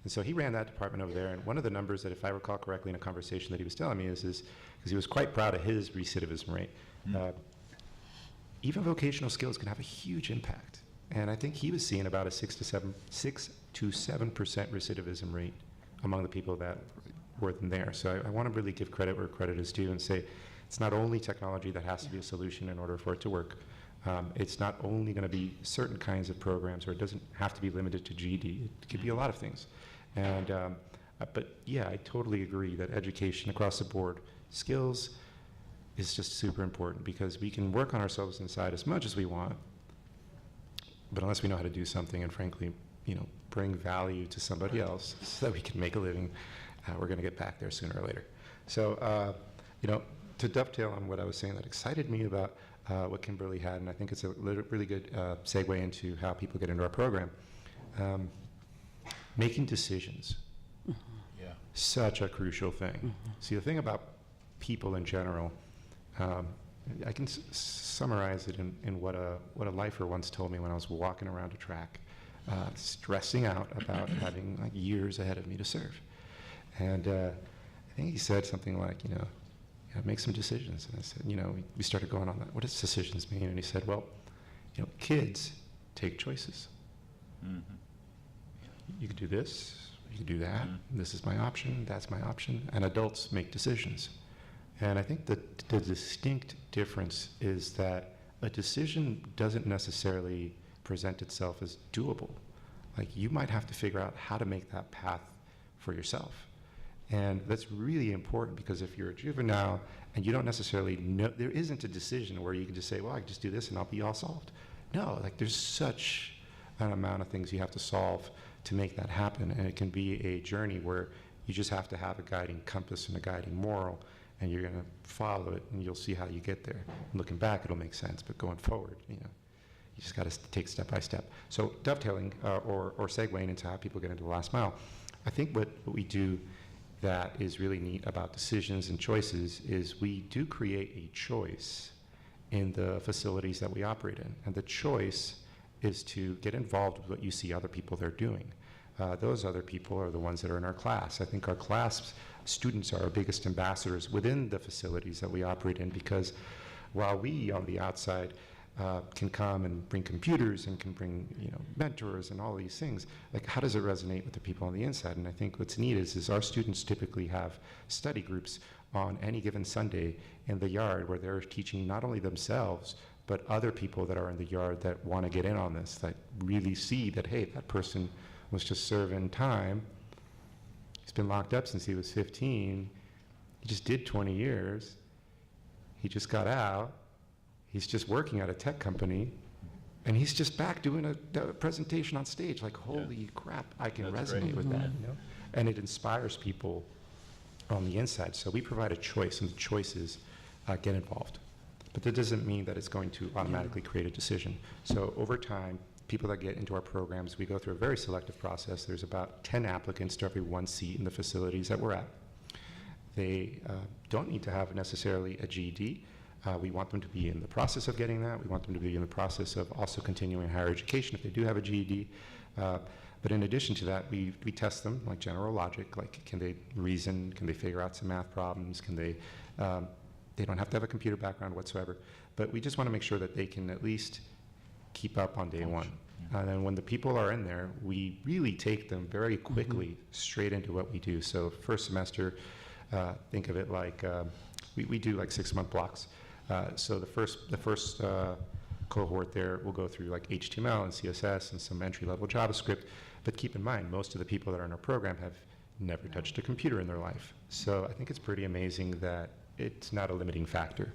And so he ran that department over there, and one of the numbers that, if I recall correctly in a conversation that he was telling me, is because he was quite proud of his recidivism rate. Even vocational skills can have a huge impact. And I think he was seeing about a 6 to 7% recidivism rate among the people that were there. So I want to really give credit where credit is due and say it's not only technology that has to be a solution in order for it to work. It's not only going to be certain kinds of programs, or it doesn't have to be limited to GED. It could be a lot of things. And but yeah, I totally agree that education across the board, skills, is just super important, because we can work on ourselves inside as much as we want, but unless we know how to do something and frankly, you know, bring value to somebody else so that we can make a living, we're going to get back there sooner or later. So, you know, to dovetail on what I was saying that excited me about what Kimberly had, and I think it's a really good segue into how people get into our program. Making decisions, such a crucial thing. See, the thing about people in general, I can summarize it in what a lifer once told me when I was walking around a track, stressing out about having like years ahead of me to serve. And I think he said something like, you know, make some decisions. And I said, you know, we started going on that. What does decisions mean? And he said, well, you know, kids take choices. You can do this, you can do that. This is my option, that's my option. And adults make decisions. And I think that the distinct difference is that a decision doesn't necessarily present itself as doable. Like, you might have to figure out how to make that path for yourself. And that's really important, because if you're a juvenile And you don't necessarily know, there isn't a decision where you can just say, well, I can just do this and I'll be all solved. No, like there's such an amount of things you have to solve to make that happen. And it can be a journey where you just have to have a guiding compass and a guiding moral, and you're going to follow it and you'll see how you get there. And looking back, it'll make sense, but going forward, you just got to take step by step. So dovetailing or segueing into how people get into the last mile, I think what we do that is really neat about decisions and choices is we do create a choice in the facilities that we operate in. And the choice is to get involved with what you see other people are doing. Those other people are the ones that are in our class. I think our class students are our biggest ambassadors within the facilities that we operate in, because while we on the outside can come and bring computers and can bring mentors and all these things, like how does it resonate with the people on the inside? And I think what's neat is our students typically have study groups on any given Sunday in the yard where they're teaching not only themselves but other people that are in the yard that want to get in on this, that really see that, hey, that person was just serving time. He's been locked up since he was 15. He just did 20 years. He just got out. He's just working at a tech company, and he's just back doing a presentation on stage. Like, holy crap, I can resonate with that. And it inspires people on the inside. So we provide a choice, and the choices get involved. But that doesn't mean that it's going to automatically create a decision. So over time, people that get into our programs, we go through a very selective process. There's about 10 applicants to every 1 seat in the facilities that we're at. They don't need to have necessarily a GED. We want them to be in the process of getting that. We want them to be in the process of also continuing higher education if they do have a GED. But in addition to that, we test them like general logic, like can they reason, can they figure out some math problems, can they don't have to have a computer background whatsoever, but we just want to make sure that they can at least keep up on day one. And then when the people are in there, we really take them very quickly straight into what we do. So first semester, think of it like we do like 6-month blocks. So the first cohort there will go through like HTML and CSS and some entry-level JavaScript. But keep in mind, most of the people that are in our program have never touched a computer in their life. So I think it's pretty amazing that it's not a limiting factor.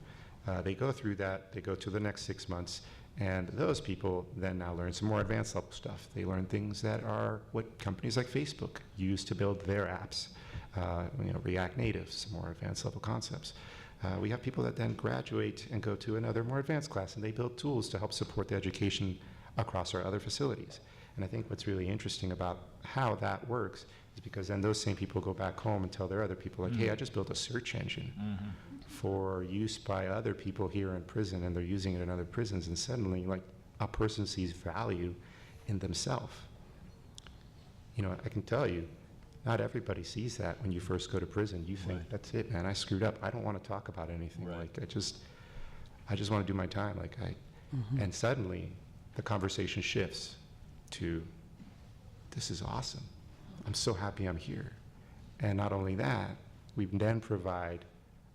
They go through that, they go to the next 6 months, and those people then now learn some more advanced level stuff. They learn things that are what companies like Facebook use to build their apps, React Native, some more advanced level concepts. We have people that then graduate and go to another more advanced class, and they build tools to help support the education across our other facilities. And I think what's really interesting about how that works is because then those same people go back home and tell their other people, like, hey, I just built a search engine for use by other people here in prison, and they're using it in other prisons, and suddenly, like, a person sees value in themselves. I can tell you, not everybody sees that when you first go to prison. You think, that's it, man, I screwed up. I don't want to talk about anything. Like, I just want to do my time. Like, and suddenly, the conversation shifts to, this is awesome. I'm so happy I'm here. And not only that, we then provide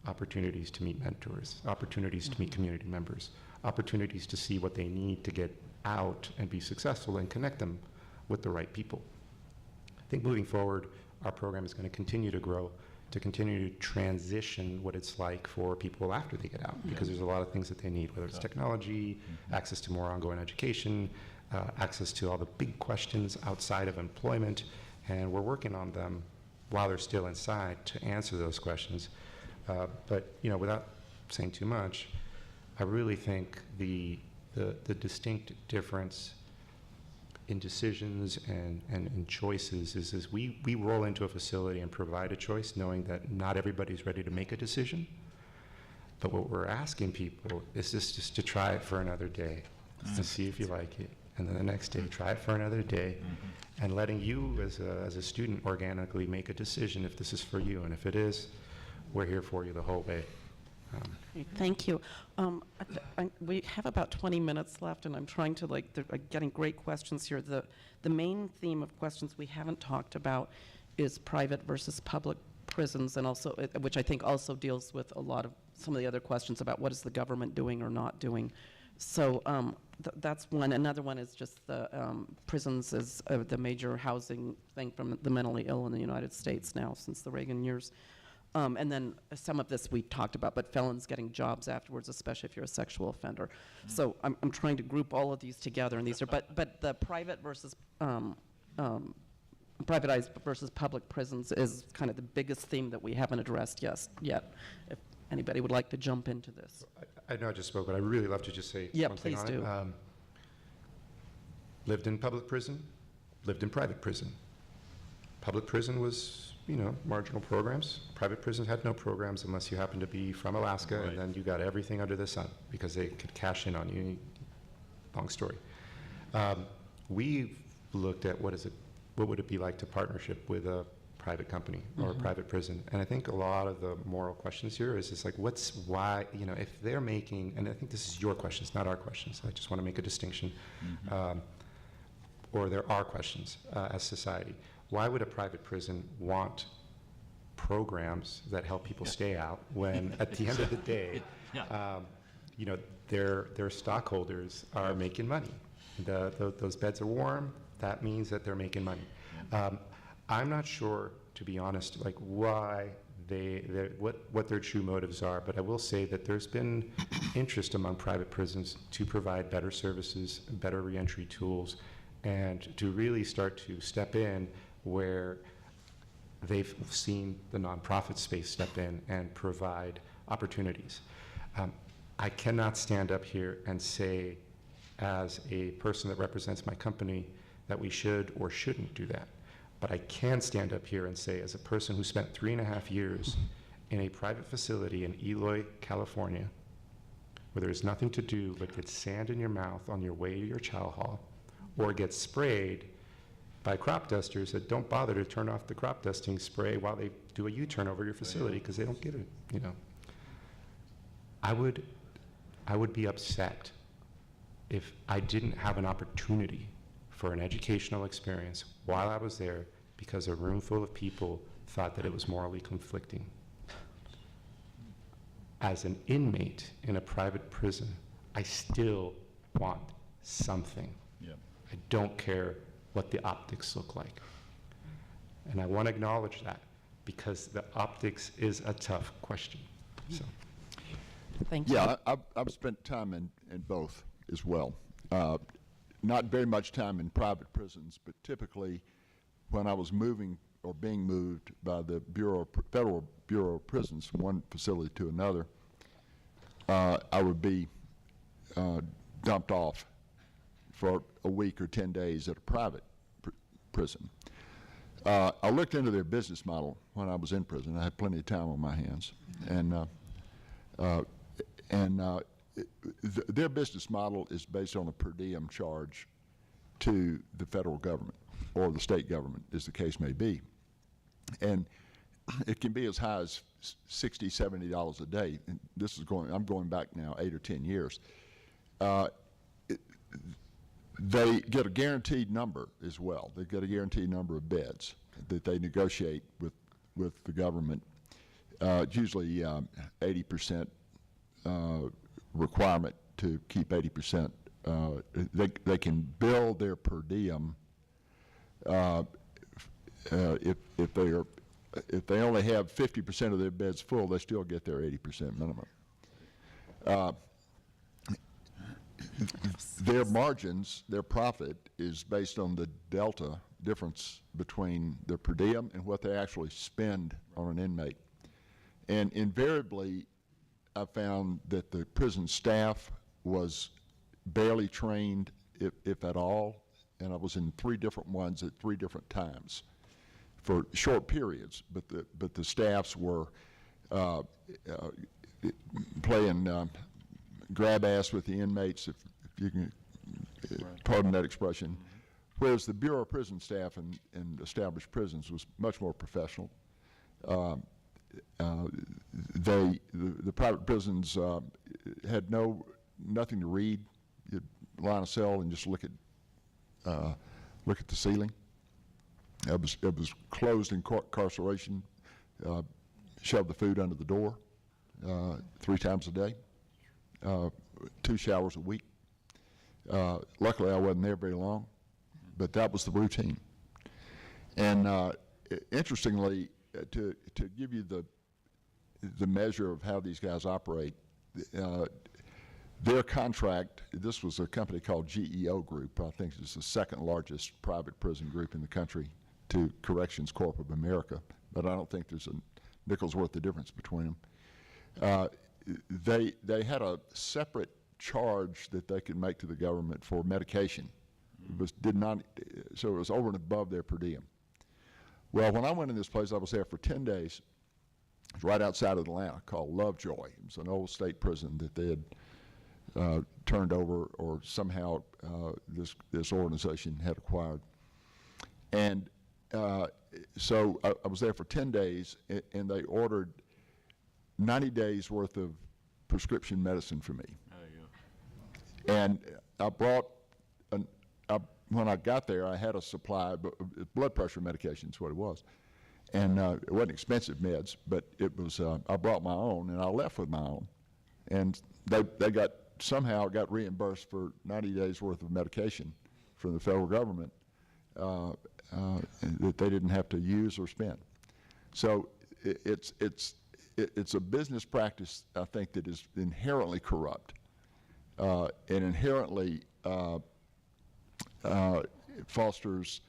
opportunities to meet mentors, opportunities to meet community members, opportunities to see what they need to get out and be successful and connect them with the right people. I think moving forward, our program is going to continue to grow, to continue to transition what it's like for people after they get out, because there's a lot of things that they need, whether it's technology, access to more ongoing education, access to all the big questions outside of employment, and we're working on them while they're still inside to answer those questions. But without saying too much, I really think the distinct difference in decisions and in choices is we roll into a facility and provide a choice knowing that not everybody's ready to make a decision. But what we're asking people is just to try it for another day, to see if you like it. And then the next day, try it for another day, and letting you as a student organically make a decision if this is for you. And if it is, we're here for you the whole way. Thank you. We have about 20 minutes left, and I'm trying to, getting great questions here. The main theme of questions we haven't talked about is private versus public prisons, and also, which I think also deals with some of the other questions about what is the government doing or not doing. So that's one. Another one is just the prisons is the major housing thing from the mentally ill in the United States now since the Reagan years. And then some of this we talked about, but felons getting jobs afterwards, especially if you're a sexual offender. So I'm trying to group all of these together, and these are, but the private versus, privatized versus public prisons is kind of the biggest theme that we haven't addressed yet. If anybody would like to jump into this. I know I just spoke, but I'd really love to just say Yeah, one thing please on do. it. Lived in public prison, lived in private prison. Public prison was, marginal programs. Private prisons had no programs unless you happened to be from Alaska, Right. and then you got everything under the sun because they could cash in on you. Long story. We've looked at what would it be like to partnership with a private company or a private prison, and I think a lot of the moral questions here is just like, why, if they're making, and I think this is your questions, not our questions. I just want to make a distinction. Or there are questions as society. Why would a private prison want programs that help people stay out when at the end of the day, their stockholders are making money? Those beds are warm. That means that they're making money. I'm not sure, to be honest, like why what their true motives are, but I will say that there's been interest among private prisons to provide better services, better reentry tools, and to really start to step in where they've seen the nonprofit space step in and provide opportunities. I cannot stand up here and say, as a person that represents my company, that we should or shouldn't do that. But I can stand up here and say, as a person who spent 3.5 years in a private facility in Eloy, California, where there's nothing to do but get sand in your mouth on your way to your chow hall, or get sprayed by crop dusters that don't bother to turn off the crop dusting spray while they do a U-turn over your facility because they don't get it, I would be upset if I didn't have an opportunity for an educational experience while I was there because a room full of people thought that it was morally conflicting. As an inmate in a private prison, I still want something. Yeah. I don't care what the optics look like. And I want to acknowledge that because the optics is a tough question. So. Thank you. Yeah, I've spent time in both as well. Not very much time in private prisons, but typically when I was moving or being moved by the Federal Bureau of Prisons from one facility to another, I would be dumped off for a week or 10 days at a private prison. I looked into their business model when I was in prison. I had plenty of time on my hands. Their business model is based on a per diem charge to the federal government or the state government, as the case may be. And it can be as high as $60, $70 a day. And I'm going back now 8 or 10 years. They get a guaranteed number as well. They get a guaranteed number of beds that they negotiate with the government. Usually 80% requirement to keep 80%. They can bill their per diem if they only have 50% of their beds full, they still get their 80% minimum. Their margins, their profit is based on the delta difference between the per diem and what they actually spend on an inmate. And invariably, I found that the prison staff was barely trained, if at all, and I was in 3 different ones at 3 different times for short periods, but the staffs were playing grab ass with the inmates, if you can pardon that expression, whereas the Bureau of Prison staff in established prisons was much more professional. The private prisons had nothing to read. You'd lie on a cell and just look at the ceiling. It was closed incarceration. Shove the food under the door 3 times a day. 2 showers a week. Luckily, I wasn't there very long, but that was the routine. And interestingly, to give you the the measure of how these guys operate. Their contract, this was a company called GEO Group. I think it's the second largest private prison group in the country to Corrections Corp of America, but I don't think there's a nickel's worth of difference between them. They had a separate charge that they could make to the government for medication. So it was over and above their per diem. Well, when I went in this place, I was there for 10 days. It was right outside of Atlanta, called Lovejoy. It was an old state prison that they had turned over, or somehow this organization had acquired. And so I was there for 10 days, and they ordered 90 days worth of prescription medicine for me. And I brought, when I got there, I had a supply, blood pressure medication is what it was. And it wasn't expensive meds, but it was, I brought my own, and I left with my own. And they somehow got reimbursed for 90 days worth of medication from the federal government that they didn't have to use or spend. So it's a business practice, I think, that is inherently corrupt and inherently fosters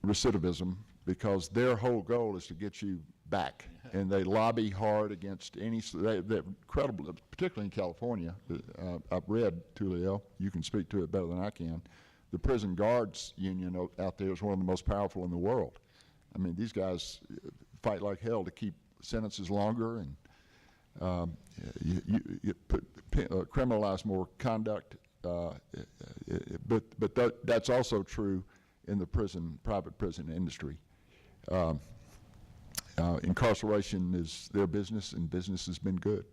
recidivism, because their whole goal is to get you back. And they lobby hard against any, they're incredible, particularly in California. I've read, Tulio, you can speak to it better than I can. The prison guards union out there is one of the most powerful in the world. I mean, these guys fight like hell to keep sentences longer and criminalize more conduct. But that's also true in the private prison industry. Incarceration is their business, and business has been good.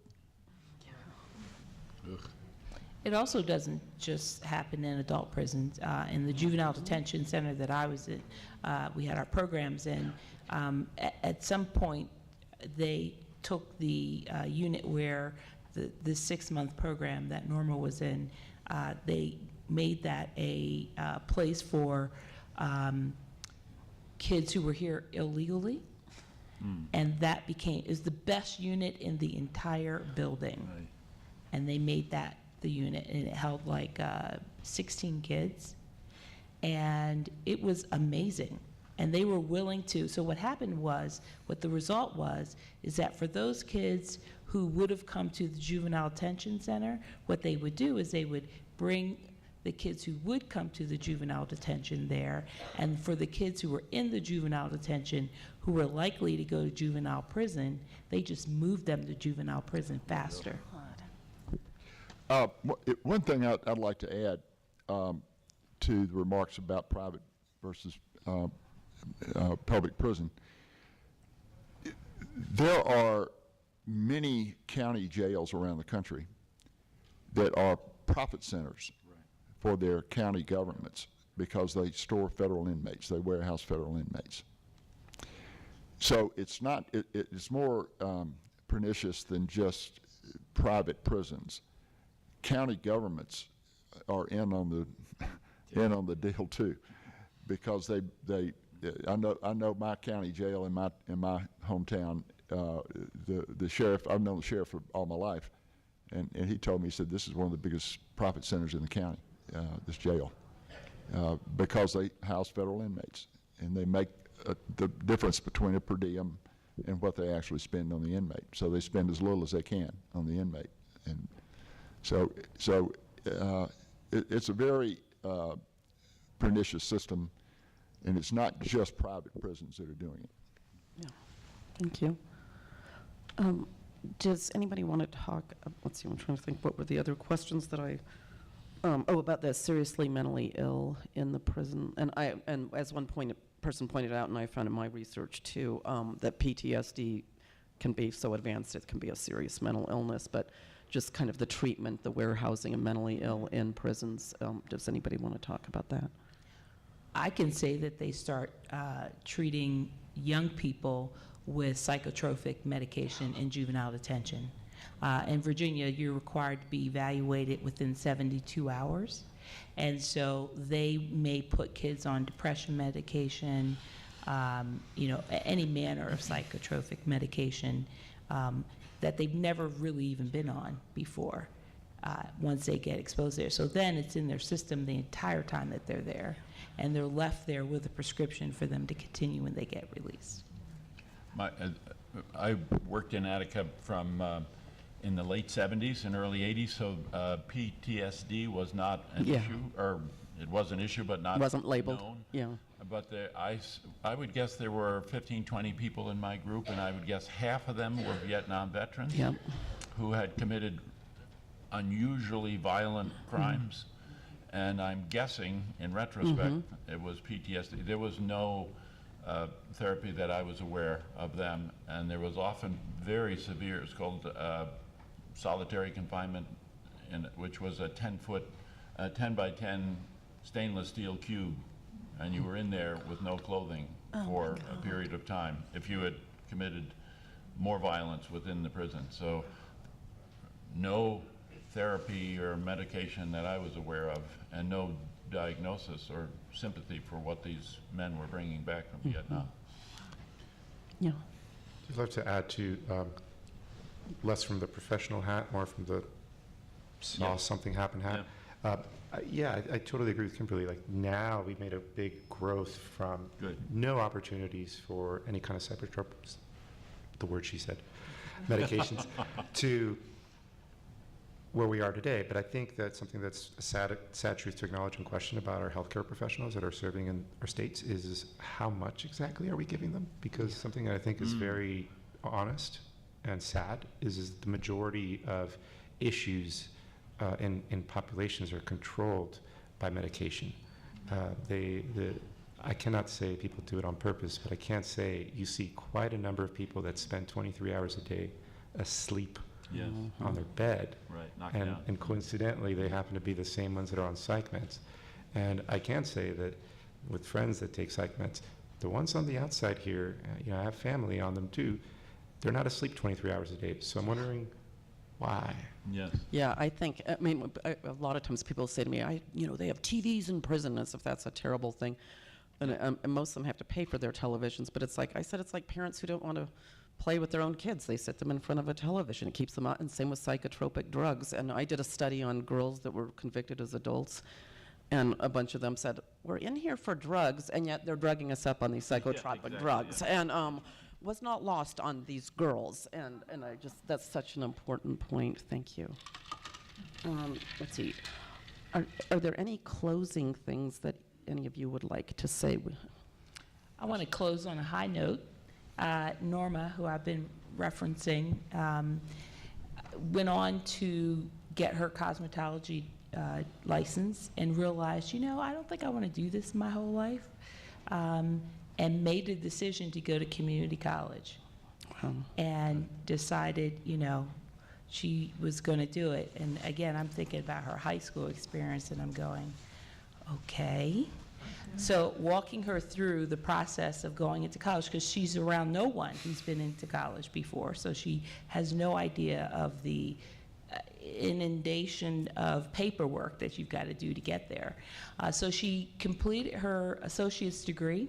It also doesn't just happen in adult prisons. In the juvenile detention center that I was in, we had our programs, and at some point they took the unit where the 6-month program that Norma was in, they made that a place for kids who were here illegally, and that is the best unit in the entire building. Right. And they made that the unit, and it held like 16 kids, and it was amazing. And they were willing to, so what happened was, what the result was, is that for those kids who would have come to the juvenile detention center, what they would do is they would bring the kids who would come to the juvenile detention there, and for the kids who were in the juvenile detention who were likely to go to juvenile prison, they just moved them to juvenile prison faster. One thing I'd like to add to the remarks about private versus public prison. There are many county jails around the country that are profit centers for their county governments, because they store federal inmates, they warehouse federal inmates. So it's not, it's more pernicious than just private prisons. County governments are in on the deal too, because I know my county jail in my hometown. The sheriff, I've known the sheriff for all my life, and he told me, he said, this is one of the biggest profit centers in the county, this jail, because they house federal inmates, and they make the difference between a per diem and what they actually spend on the inmate. So they spend as little as they can on the inmate, and so it's a very pernicious system, and it's not just private prisons that are doing it. Yeah, thank you. Does anybody want to talk, let's see, I'm trying to think, what were the other questions that I, about the seriously mentally ill in the prison. And as one person pointed out, and I found in my research too, that PTSD can be so advanced it can be a serious mental illness, but just kind of the treatment, the warehousing of mentally ill in prisons. Does anybody want to talk about that? I can say that they start treating young people with psychotropic medication in juvenile detention. In Virginia, you're required to be evaluated within 72 hours. And so they may put kids on depression medication, any manner of psychotropic medication that they've never really even been on before once they get exposed there. So then it's in their system the entire time that they're there, and they're left there with a prescription for them to continue when they get released. I worked in Attica from in the late 70s and early 80s, so PTSD was not an Yeah. issue, or it was an issue, but not Wasn't labeled. known. Yeah. But I would guess there were 15, 20 people in my group, and I would guess half of them were Vietnam veterans Yep. who had committed unusually violent crimes. And I'm guessing, in retrospect, it was PTSD. There was no therapy that I was aware of them, and there was often very severe, it's called solitary confinement, which was a 10 by 10 stainless steel cube, and you were in there with no clothing for a period of time if you had committed more violence within the prison. So no therapy or medication that I was aware of, and no diagnosis or sympathy for what these men were bringing back from Vietnam. Yeah. I'd love to add to less from the professional hat, more from the saw Yeah. something happen hat. I totally agree with Kimberly. Like now we've made a big growth from Good. no opportunities for any kind of psychotropics, the word she said, medications, to where we are today. But I think that's something that's a sad truth to acknowledge and question about our healthcare professionals that are serving in our states is how much exactly are we giving them? Because something that I think is very honest and sad is the majority of issues in populations are controlled by medication. I cannot say people do it on purpose, but I can say you see quite a number of people that spend 23 hours a day asleep Yes. on their bed. Right, knocked And, down. and coincidentally, they happen to be the same ones that are on psych meds. And I can say that with friends that take psych meds, the ones on the outside here, I have family on them too, they're not asleep 23 hours a day. So I'm wondering why. Yes. Yeah, I think, a lot of times people say to me, they have TVs in prison, as if that's a terrible thing. And most of them have to pay for their televisions, but it's like, I said, it's like parents who don't want to play with their own kids. They sit them in front of a television. It keeps them out, and same with psychotropic drugs. And I did a study on girls that were convicted as adults, and a bunch of them said, we're in here for drugs, and yet they're drugging us up on these psychotropic exactly, drugs. And was not lost on these girls. And I just, that's such an important point. Thank you. Let's see. Are there any closing things that any of you would like to say? I want to close on a high note. Norma, who I've been referencing, went on to get her cosmetology license and realized, I don't think I want to do this my whole life, and made a decision to go to community college. And decided, she was going to do it. And again, I'm thinking about her high school experience, and I'm going, okay. So walking her through the process of going into college, because she's around no one who's been into college before, so she has no idea of the inundation of paperwork that you've got to do to get there. So she completed her associate's degree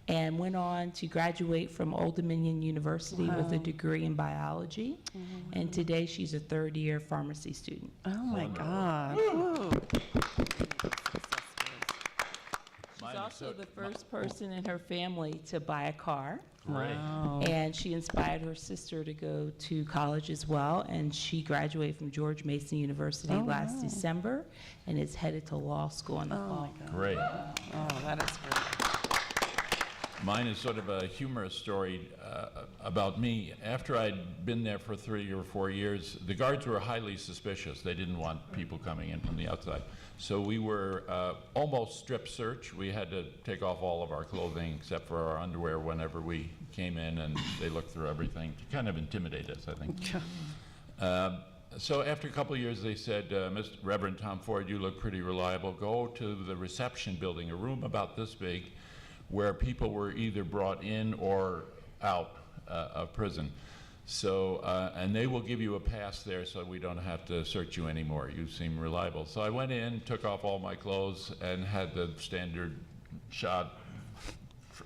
and went on to graduate from Old Dominion University with a degree in biology. And today she's a third-year pharmacy student. Oh my God. Woo. She's also the first person in her family to buy a car. Great. Wow. And she inspired her sister to go to college as well, and she graduated from George Mason University last December and is headed to law school in the fall. Great. Oh, that is great. Mine is sort of a humorous story about me. After I'd been there for 3 or 4 years, the guards were highly suspicious. They didn't want people coming in from the outside. So we were almost strip search. We had to take off all of our clothing except for our underwear whenever we came in, and they looked through everything to kind of intimidate us, I think. So after a couple of years, they said, Mr. Reverend Tom Ford, you look pretty reliable. Go to the reception building, a room about this big, where people were either brought in or out of prison. So, and they will give you a pass there so we don't have to search you anymore. You seem reliable. So I went in, took off all my clothes, and had the standard shot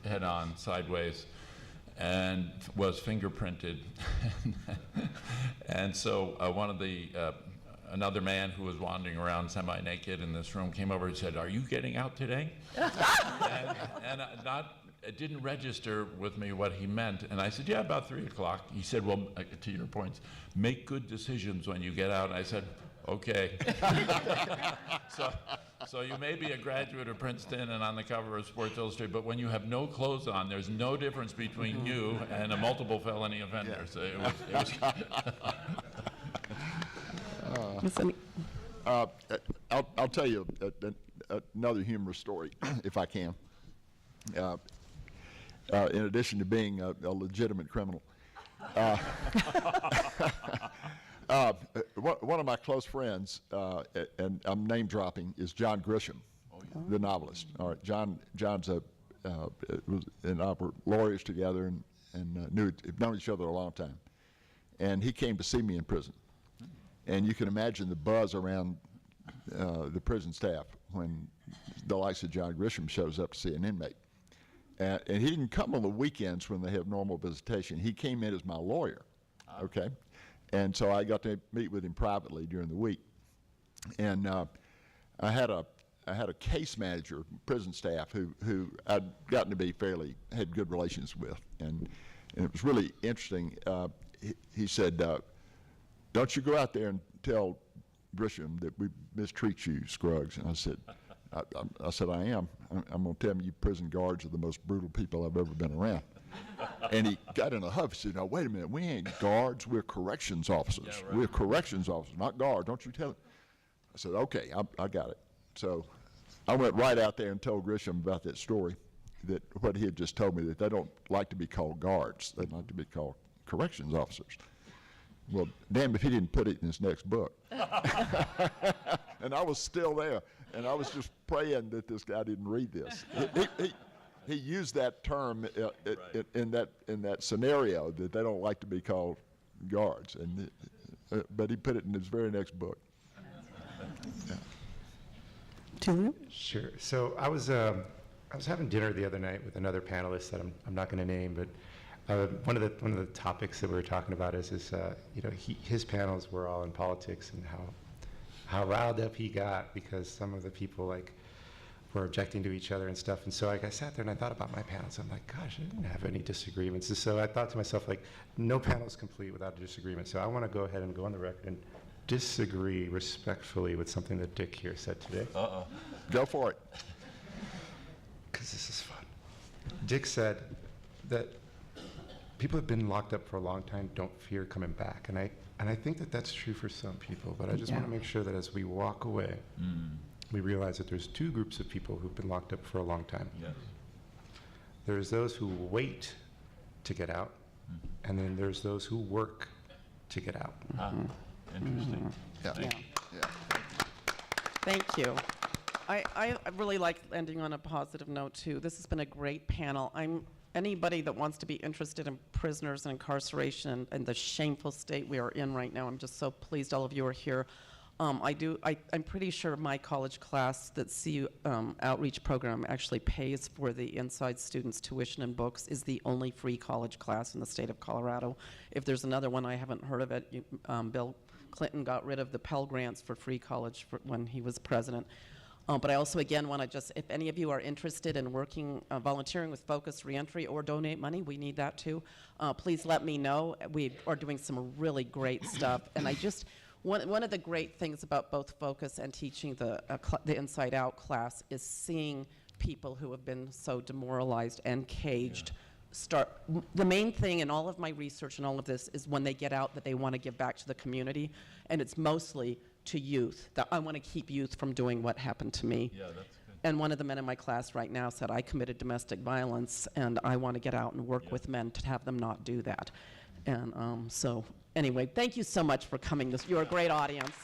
head on, sideways. and was fingerprinted. And so one of the, another man who was wandering around semi-naked in this room came over and said, "Are you getting out today?" and it didn't register with me what he meant. And I said, "Yeah, about 3 o'clock." He said, "Well, to your points, make good decisions when you get out." And I said, "Okay." So you may be a graduate of Princeton and on the cover of Sports Illustrated, but when you have no clothes on, there's no difference between you and a multiple felony offender. Yeah. So it was I'll tell you another humorous story, if I can. In addition to being a legitimate criminal. One of my close friends, and I'm name dropping, is John Grisham, the novelist. All right, John's and I were lawyers together and have known each other a long time. And he came to see me in prison. And you can imagine the buzz around the prison staff when the likes of John Grisham shows up to see an inmate. And he didn't come on the weekends when they have normal visitation. He came in as my lawyer, okay? And so I got to meet with him privately during the week. And I had a case manager, prison staff, who I'd gotten to be had good relations with. And it was really interesting. He said, "Don't you go out there and tell Grisham that we mistreat you, Scruggs." And I said, I am. I'm going to tell him you prison guards are the most brutal people I've ever been around. And he got in a huff. He said, "No, wait a minute. We ain't guards. We're corrections officers. Yeah, right. We're corrections officers, not guards. Don't you tell him." I said, "Okay, I got it." So I went right out there and told Grisham about that story, that what he had just told me, that they don't like to be called guards. They like to be called corrections officers. Well, damn if he didn't put it in his next book. And I was still there, and I was just praying that this guy didn't read this. He used that term in that scenario, that they don't like to be called guards, and but he put it in his very next book. Yeah. Julia? Sure. So I was having dinner the other night with another panelist that I'm not going to name, but one of the topics that we were talking about is his panels were all in politics, and how riled up he got because some of the people were objecting to each other and stuff. And so I sat there and I thought about my panels. I'm like, gosh, I didn't have any disagreements. And so I thought to myself, no panel is complete without a disagreement. So I want to go ahead and go on the record and disagree respectfully with something that Dick here said today. Go for it. Because this is fun. Dick said that people have been locked up for a long time, don't fear coming back. And I think that that's true for some people, but I just want to make sure that as we walk away, we realize that there's two groups of people who've been locked up for a long time. Yes. There's those who wait to get out, and then there's those who work to get out. Interesting. Yeah. Thank you. Yeah. Thank you. I really like ending on a positive note, too. This has been a great panel. Anybody that wants to be interested in prisoners and incarceration and the shameful state we are in right now, I'm just so pleased all of you are here. I'm pretty sure my college class, that CU outreach program actually pays for the inside students' tuition and books, is the only free college class in the state of Colorado. If there's another one, I haven't heard of it. Bill Clinton got rid of the Pell Grants for free college when he was president. But I also, again, want to just, if any of you are interested in working, volunteering with Focus Reentry or donate money, we need that too, please let me know. We are doing some really great stuff. And one of the great things about both Focus and teaching the Inside Out class is seeing people who have been so demoralized and caged the main thing in all of my research and all of this is when they get out that they want to give back to the community, and it's mostly to youth, that I want to keep youth from doing what happened to me. Yeah, that's good. And one of the men in my class right now said, I committed domestic violence, and I want to get out and work with men to have them not do that. And so anyway, thank you so much for coming. You're a great audience.